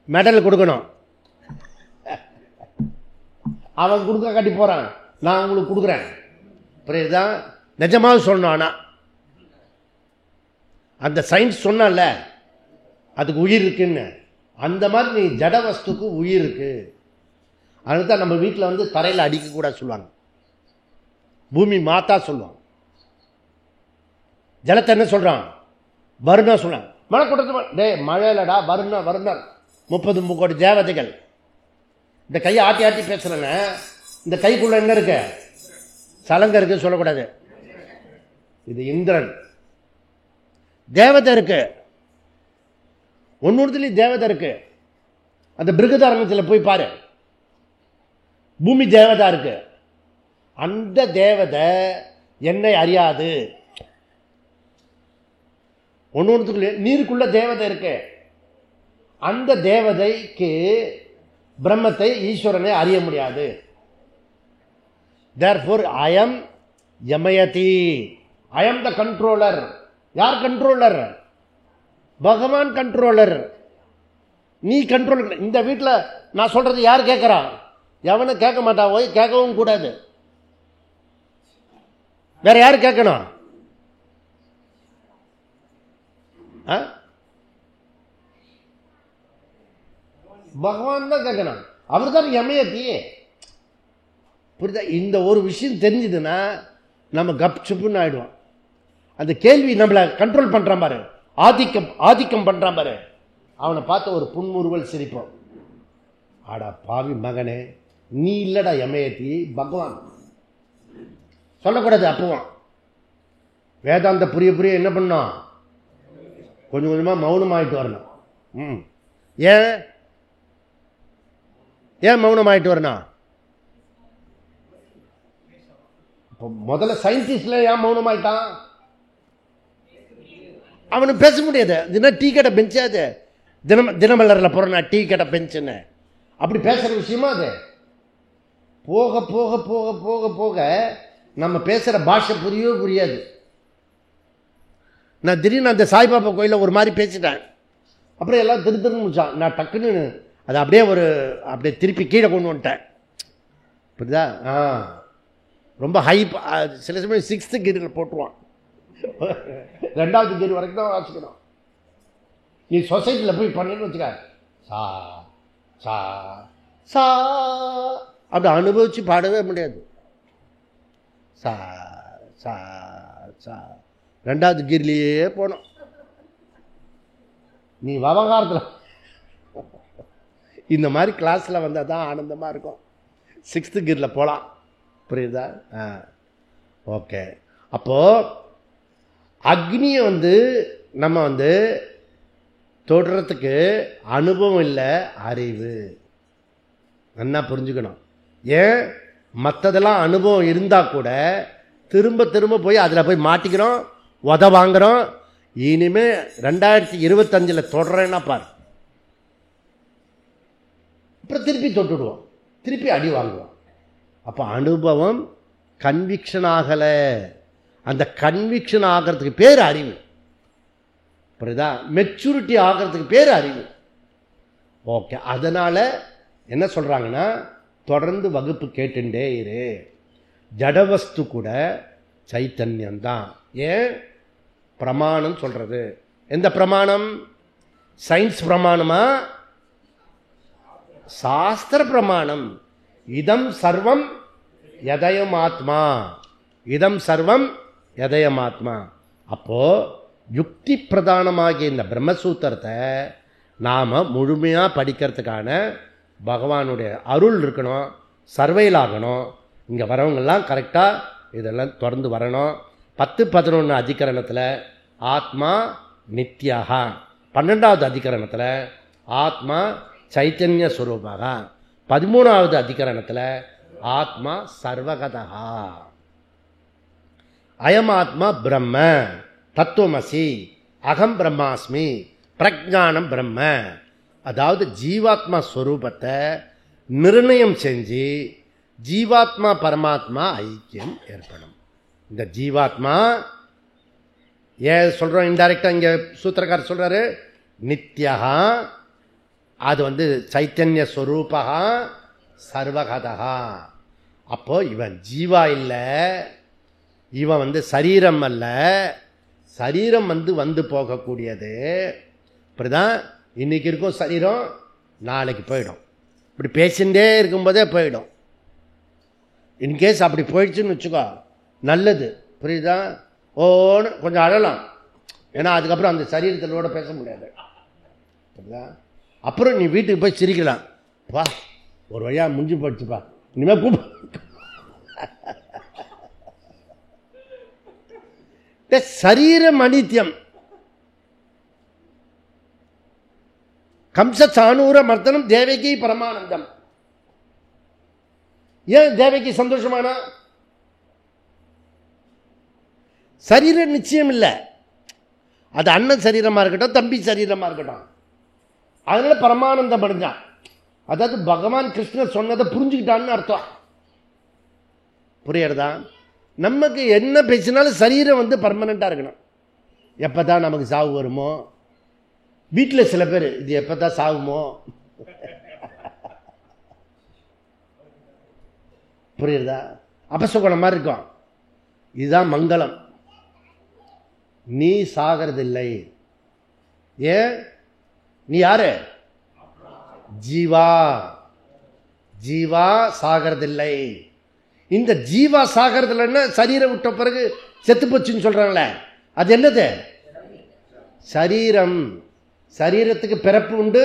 மெடல் கொடுக்கணும். அவன் கொடுக்க காட்டி போறான், நான் உங்களுக்கு கொடுக்குறேன். புரியுதா? நிஜமாக சொல்லணும். ஆனா அந்த சயின்ஸ் சொன்னால அதுக்கு உயிர் இருக்குன்னு, அந்த மாதிரி நீ ஜட வஸ்துக்கு உயிர் இருக்கு. அதுதான் நம்ம வீட்டில் தரையில் அடிக்க கூட சொல்லுவாங்க. பூமி மாத்தா சொல்லுவாங்க. ஜலத்தை என்ன சொல்றான்? வருணா சொல்றாங்க. மழை கொடுத்து டே மழை இல்லடா, வருணா வருணர் 30 கோடி தேவதைகள். இந்த கையை ஆட்டி ஆட்டி பேசுறேன்னு, இந்த கைக்குள்ள என்ன இருக்கு? சலங்க இருக்கு சொல்லக்கூடாது. இது இந்திரன். தேவதை இருக்கு, ஒன்னொருத்துலேயும் தேவதை இருக்கு. அந்த பிருகதாரண்யத்தில் போய் பாரு, பூமி தேவதா இருக்கு. அந்த தேவதை என்னை அறியாது. ஒன்னொருத்துக்குள்ளே நீருக்குள்ள தேவதை இருக்கு. அந்த தேவதைக்கு பிரம்மத்தை ஈஸ்வரனை அறிய முடியாது. Therefore I am யமயதி, I am the controller. யார் கண்ட்ரோலர்? பகவான் கண்ட்ரோலர். நீ கண்ட்ரோல். இந்த வீட்டில் நான் சொல்றது யார் கேட்கிறான்? எவனும் கேட்க மாட்டான், போய் கேட்கவும் கூடாது. வேற யாரு கேட்கணும்? பகவான் தான் கேட்கணும். அவர் தான் யமயதி. புரியுதா? இந்த ஒரு விஷயம் தெரிஞ்சுதுன்னா நம்ம கப் சுப்புன்னு ஆயிடுவோம். அந்த கேள்வி நம்மளை கண்ட்ரோல் பண்றான் பாரு, ஆதிக்கம் பண்றான் பாரு, அவனை பார்த்து ஒரு புன்முறுவல் சிரிப்போம். ஆடா பாவி மகனே, நீ இல்லடா யமயதி, பகவான். சொல்லக்கூடாது. அப்பவும் வேதாந்த புரிய என்ன பண்ணோம்? கொஞ்சம் கொஞ்சமா மௌனமாயிட்டு வரணும். ஏன் மௌனமாயிட்டு வரணும்? முதல்ல சயின்டிஸ்ட்ல ஏன் மௌனமாயிட்டான்? அவனுக்கு பேச முடியாது. இதுனா டீ கடை பெஞ்சு, அது தினமலரில் போறனா டீ கடை பெஞ்சுன்னு அப்படி பேசுற விஷயமா அது? போக போக போக போக போக நம்ம பேசுற பாஷை புரியவே புரியாது. நான் திடீர்னு அந்த சாய்பாபா கோயிலில் ஒரு மாதிரி பேசிட்டேன். அப்புறம் எல்லாம் திருன்னு முடிச்சான். நான் டக்குன்னு அதை அப்படியே திருப்பி கீழே கொண்டு வந்துட்டேன். புரியுதா? ரொம்ப ஹை. சில சமயம் 6th கீரில் போட்டுருவான். 2வது கீர் வரைக்கும் தான் வாசிக்கணும். நீ சொசைட்டியில் போய் பண்ணு வச்சுக்க, சா சா சா அப்படி அனுபவிச்சு பாடவே முடியாது. சா சா சா 2வது கீர்லேயே போனோம். நீ விவகாரத்தில் இந்த மாதிரி கிளாஸில் வந்தால் தான் ஆனந்தமாக இருக்கும். 6th கீரில் போகலாம். புரியுதா? ஓகே. அப்போது அக்னியை நம்ம தொடுறதுக்கு அனுபவம் இல்லை, அறிவு. நல்லா புரிஞ்சுக்கணும். ஏன் மற்றதெல்லாம் அனுபவம் இருந்தால் கூட திரும்ப திரும்ப போய் அதில் போய் மாட்டிக்கிறோம், உத வாங்குறோம். இனிமே 2025 தொடுறேன்னா பாரு, அப்புறம் திருப்பி தொட்டுடுவோம், திருப்பி அடி வாங்குவோம். அப்போ அனுபவம் கன்விக்ஷன் ஆகலை. அந்த கன்விக்ஷன் ஆகிறதுக்கு பேர் அறிவு. புரியுதா? மெச்சூரிட்டி ஆகிறதுக்கு பேர் அறிவு. ஓகே. அதனால என்ன சொல்றாங்கன்னா, தொடர்ந்து வகுப்பு கேட்டுட்டே இரு. ஜடவஸ்து கூட சைத்தன்யம்தான். ஏன் பிரமாணம் சொல்றது? எந்த பிரமாணம்? சயின்ஸ் பிரமாணமா, சாஸ்திர பிரமாணம்? இதம் சர்வம் யதயம் ஆத்மா, இதம் சர்வம் யதயம் ஆத்மா. அப்போ யுக்தி பிரதானமாகிய இந்த பிரம்மசூத்திரத்தை நாம் முழுமையாக படிக்கிறதுக்கான பகவானுடைய அருள் இருக்கணும், சர்வைல் ஆகணும். இங்கே வரவங்கெல்லாம் கரெக்டாக இதெல்லாம் தொடர்ந்து வரணும். 10-11 அதிகரணத்தில் ஆத்மா நித்யஹா, 12வது அதிகரணத்தில் ஆத்மா சைத்தன்ய ஸ்வரூபக, 13வது அதிகரணத்தில் ஆத்மா சர்வகதா. அயம் ஆத்மா பிரம்ம தத்துவமசி, அகம் பிரம்மாஸ்மி, பிரஜானம் பிரம்ம. அதாவது ஜீவாத்மா ஸ்வரூபத்தை நிர்ணயம் செஞ்சு ஜீவாத்மா பரமாத்மா ஐக்கியம் ஏற்படும். இந்த ஜீவாத்மா ஏன் சொல்றோம்? இன்டைரக்டா இங்க சூத்திரக்காரர் சொல்றாரு, நித்யஹா, அது சைத்தன்ய ஸ்வரூபகா சர்வகதா. அப்போ இவன் ஜீவா இல்லை, இவன் சரீரம் அல்ல. சரீரம் வந்து போகக்கூடியது. இப்படிதான் இன்னைக்கு இருக்கும் சரீரம், நாளைக்கு போயிடும். இப்படி பேசிகிட்டே இருக்கும்போதே போயிடும். இன்கேஸ் அப்படி போயிடுச்சுன்னு வச்சுக்கோ, நல்லது. புரியுதா? ஓன்னு கொஞ்சம் அழலாம், ஏன்னா அதுக்கப்புறம் அந்த சரீரத்திலோட பேச முடியாது. புரியுதா? அப்புறம் நீ வீட்டுக்கு போய் சிரிக்கலாம், வா ஒரு வழியா முடிஞ்சு போயிடுச்சுப்பா, இனிமேல் சரீரம் அனித்யம். கம்ச சாணூர மர்த்தனம் தேவகி பரமானந்தம். ஏன் தேவகி சந்தோஷமானா? சரீரம் நிச்சயம் இல்லை. அது அண்ணன் சரீரமா இருக்கட்டும், தம்பி சரீரமா இருக்கட்டும், அதனால பரமானந்தம் அடைஞ்சான். அதாவது பகவான் கிருஷ்ணர் சொன்னதை புரிஞ்சுக்கிட்டான்னு அர்த்தம். புரியுறதா? நமக்கு என்ன பேசினாலும் சரீரம் பர்மனண்டா இருக்கணும். எப்பதான் நமக்கு சாவு வருமோ, வீட்டில் சில பேர் இது எப்பதான் சாகுமோ, புரியுறதா? அபசகுணம் மாதிரி இருக்கும். இதுதான் மங்களம். நீ சாகிறதில்லை. ஏன்? நீ யாரு? ஜீவா. ஜீவா சாகிறதில்லை. இந்த ஜீவா சாகிறதில்லைன்னா சரீரம் விட்ட பிறகு செத்து போச்சுன்னு சொல்றாங்களே, அது என்னது? சரீரம். சரீரத்துக்கு பிறப்பு உண்டு,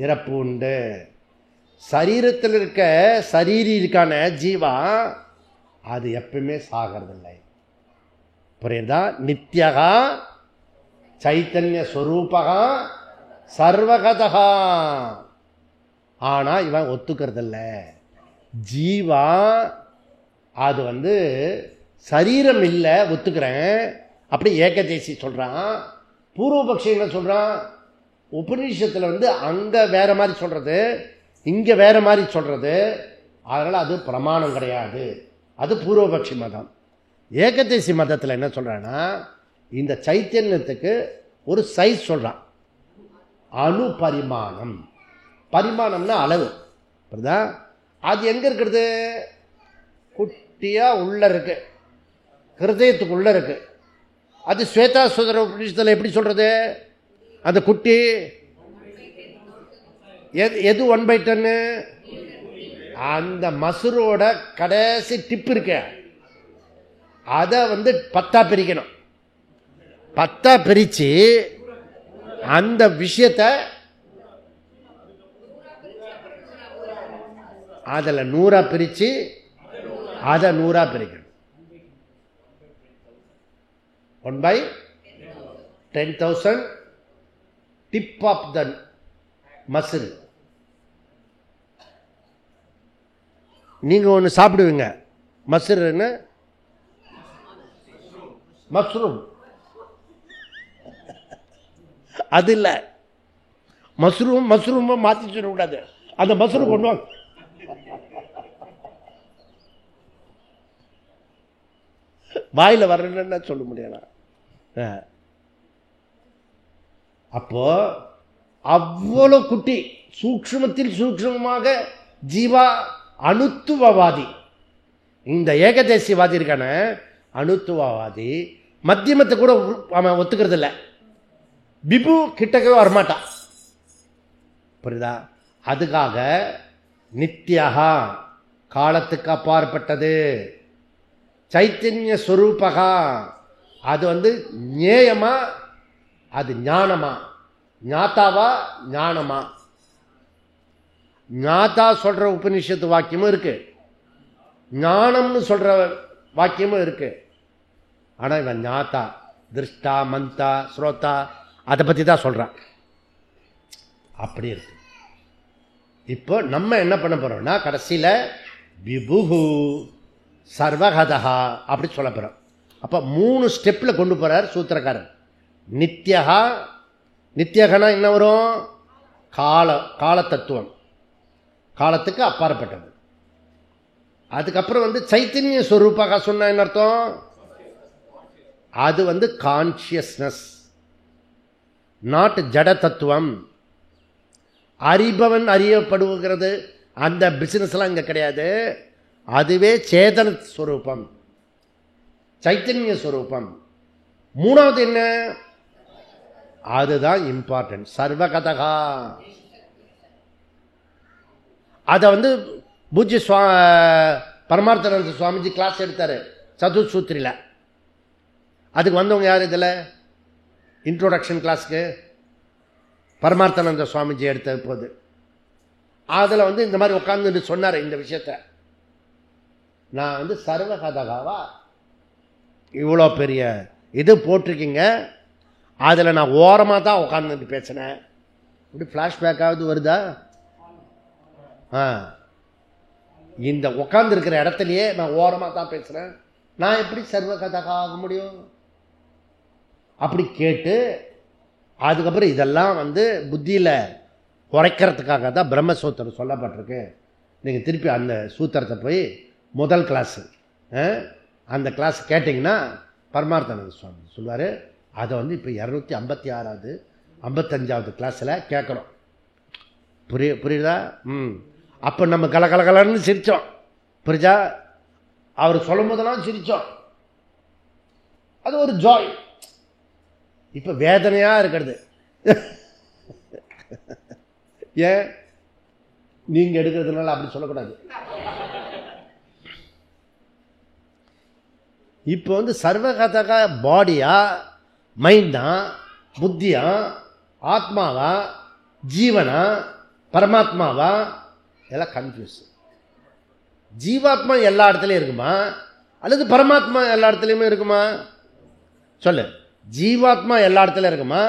இறப்பு உண்டு. சரீரத்தில் இருக்க சரீரி இருக்கான ஜீவா அது எப்பவுமே சாகிறதில்லை. புரியுதா? நித்யகா சைத்தன்ய ஸ்வரூபகா சர்வகதா. ஆனா இவன் ஒத்துக்கிறதில்ல. ஜீவா அது சரீரம் இல்லை, ஒத்துக்கிறேன். அப்படி ஏகதேசி சொல்றான். பூர்வபக்ஷி என்ன சொல்றான்? உபநிஷத்துல அங்க வேற மாதிரி சொல்றது, இங்க வேற மாதிரி சொல்றது, அதனால அது பிரமாணம் கிடையாது. அது பூர்வபக்ஷி மதம். ஏகதேசி மதத்தில் என்ன சொல்றான்னா, இந்த சைத்தன்யத்துக்கு ஒரு சைஸ் சொல்றான், அணு பரிமாணம். பரிமாணம்னா அளவு. புரியுதா? அது எங்க இருக்கிறது? குட்டியா உள்ள இருக்கு, ஹிருதயத்துக்குள்ள இருக்கு. அது ஸ்வேதாசுதர உபநிஷத்துல எப்படி சொல்றது? அந்த குட்டி எது 1/10? அந்த மசுரோட கடைசி டிப் இருக்கு, அதை 10 பிரிக்கணும். 10 பிரிச்சு அந்த விஷயத்தை அதில் 100 பிரிச்சு அதை 100 பிரிக்கணும். 1/10,000 டிப் ஆஃப் த மசில். நீங்க ஒன்று சாப்பிடுவீங்க, மசில்னு மஷ்ரூம். அது இல்லை, மஷ்ரூம் மாற்றி சொல்லக்கூடாது. அந்த மஷ்ரூம் கொண்டு வாங்க. வாயில வரணும்னா சொல்ல முடியல. அப்போ அவ்வளவு குட்டி, சூக்ஷ்மத்தில் சூக்ஷ்மமாக ஜீவா அணுத்துவவாதி. இந்த ஏகதேசியவாதி இருக்கான அணுத்துவவாதி மத்தியமத்தை கூட அவன் ஒத்துக்கிறது இல்லை. விபு கிட்டக்கவே வரமாட்டான். புரியுதா? அதுக்காக நித்யகா காலத்துக்கு அப்பாற்பட்டது, சைத்தன்ய ஸ்வரூபகா அது ஞேயமா, அது ஞானமா, ஞாத்தாவா ஞானமா. ஞாத்தா சொல்ற உபனிஷத்து வாக்கியமும் இருக்கு, ஞானம்னு சொல்ற வாக்கியமும் இருக்கு. ஆனா இவன் ஞாத்தா, திருஷ்டா, மந்தா, ஸ்ரோதா அதை பத்தி தான் சொல்றான். அப்படி இருக்கு. இப்போ நம்ம என்ன பண்ண போறோம்னா, கடைசியில விபுஹு சர்வகதா அப்படி சொல்ல போறோம். அப்ப 3 ஸ்டெப்ல கொண்டு போறார் சூத்திரக்காரர். நித்யகா, நித்யகனா என்ன வரும்? கால தத்துவம், காலத்துக்கு அப்பாற்பட்டது. அதுக்கப்புறம் சைத்தன்ய ஸ்வரூபகா சொன்ன என்ன அர்த்தம்? அது கான்சியஸ்னஸ், நாட் ஜட தத்துவம். அறிபவன் அறியப்படுகிறது, அந்த பிசினஸ் எல்லாம் இங்க கிடையாது. அதுவே சேதன ஸ்வரூபம், சைத்தன்ய ஸ்வரூபம். 3வது என்ன? அதுதான் இம்பார்ட்டன்ட், சர்வகதகா. அதை பூஜ்ய பரமார்த்தானந்த சுவாமிஜி கிளாஸ் எடுத்தாரு சதுசூத்ரில. அதுக்கு வந்தவங்க யார்? இதில் இன்ட்ரோடக்ஷன் கிளாஸ்க்கு பரமார்த்தானந்த சுவாமிஜி எடுத்த போது அதில் இந்த மாதிரி உட்கார்ந்து சொன்னார் இந்த விஷயத்த. நான் சர்வகதகாவா இவ்வளோ பெரிய இது போட்டிருக்கீங்க, அதில் நான் ஓரமாக தான் உட்காந்துட்டு பேசினேன். இப்படி ஃப்ளாஷ்பேக்காவது வருதா? இந்த உட்காந்துருக்கிற இடத்துலையே நான் ஓரமாக தான் பேசுகிறேன், நான் எப்படி சர்வ கதகா ஆக முடியும்? அப்படி கேட்டு அதுக்கப்புறம் இதெல்லாம் புத்தியில் குறைக்கிறதுக்காக தான் பிரம்மசூத்திரம் சொல்லப்பட்டிருக்கு. நீங்கள் திருப்பி அந்த சூத்திரத்தை போய் முதல் கிளாஸு அந்த கிளாஸ் கேட்டிங்கன்னா பரமார்த்தானந்த சுவாமி சொல்லுவார். அதை இப்போ 256வது 55வது கிளாஸில் கேட்குறோம். புரியுதா? அப்போ நம்ம கலகலகலன்னு சிரித்தோம், புரிஞ்சா? அவர் சொல்லும் போதெல்லாம் சிரித்தோம், அது ஒரு ஜாய். இப்போ வேதனையாக இருக்கிறது. ஏன் நீங்கள் எடுக்கிறதுனால அப்படி சொல்லக்கூடாது. இப்போ சர்வகதக பாடியா, மைண்டா, புத்தியா, ஆத்மாவா, ஜீவனா, பரமாத்மாவா, எல்லாம் கன்ஃபியூஸ். ஜீவாத்மா எல்லா இடத்துலையும் இருக்குமா அல்லது பரமாத்மா எல்லா இடத்துலையுமே இருக்குமா? சொல்லு. ஜீவாத்மா எல்லா இடத்துலையும் இருக்குமா,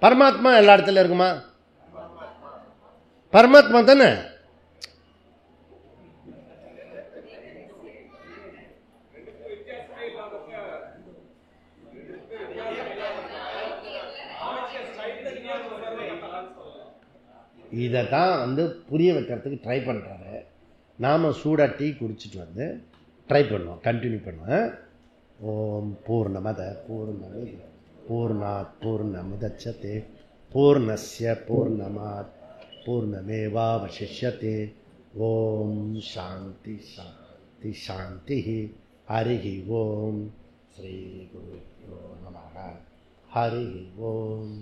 பரமாத்மா எல்லா இடத்துலையும் இருக்குமா? பரமாத்மா தானே. இதை தான் புரிய வைக்கிறதுக்கு ட்ரை பண்ணுறாரு. நாம் சூடாக டீ குடிச்சிட்டு ட்ரை பண்ணுவோம், கண்டினியூ பண்ணுவேன். ஓம் பூர்ணமத பூர்ணமித பூர்ணாத் பூர்ணமுதச்யதே பூர்ணஸ்ய பூர்ணமாத் பூர்ணமேவாவசிஷ்யதே. ஓம் சாந்தி சாந்தி சாந்தி. ஹரி ஓம். ஸ்ரீ குருப்யோ நமः. ஹரி ஓம்.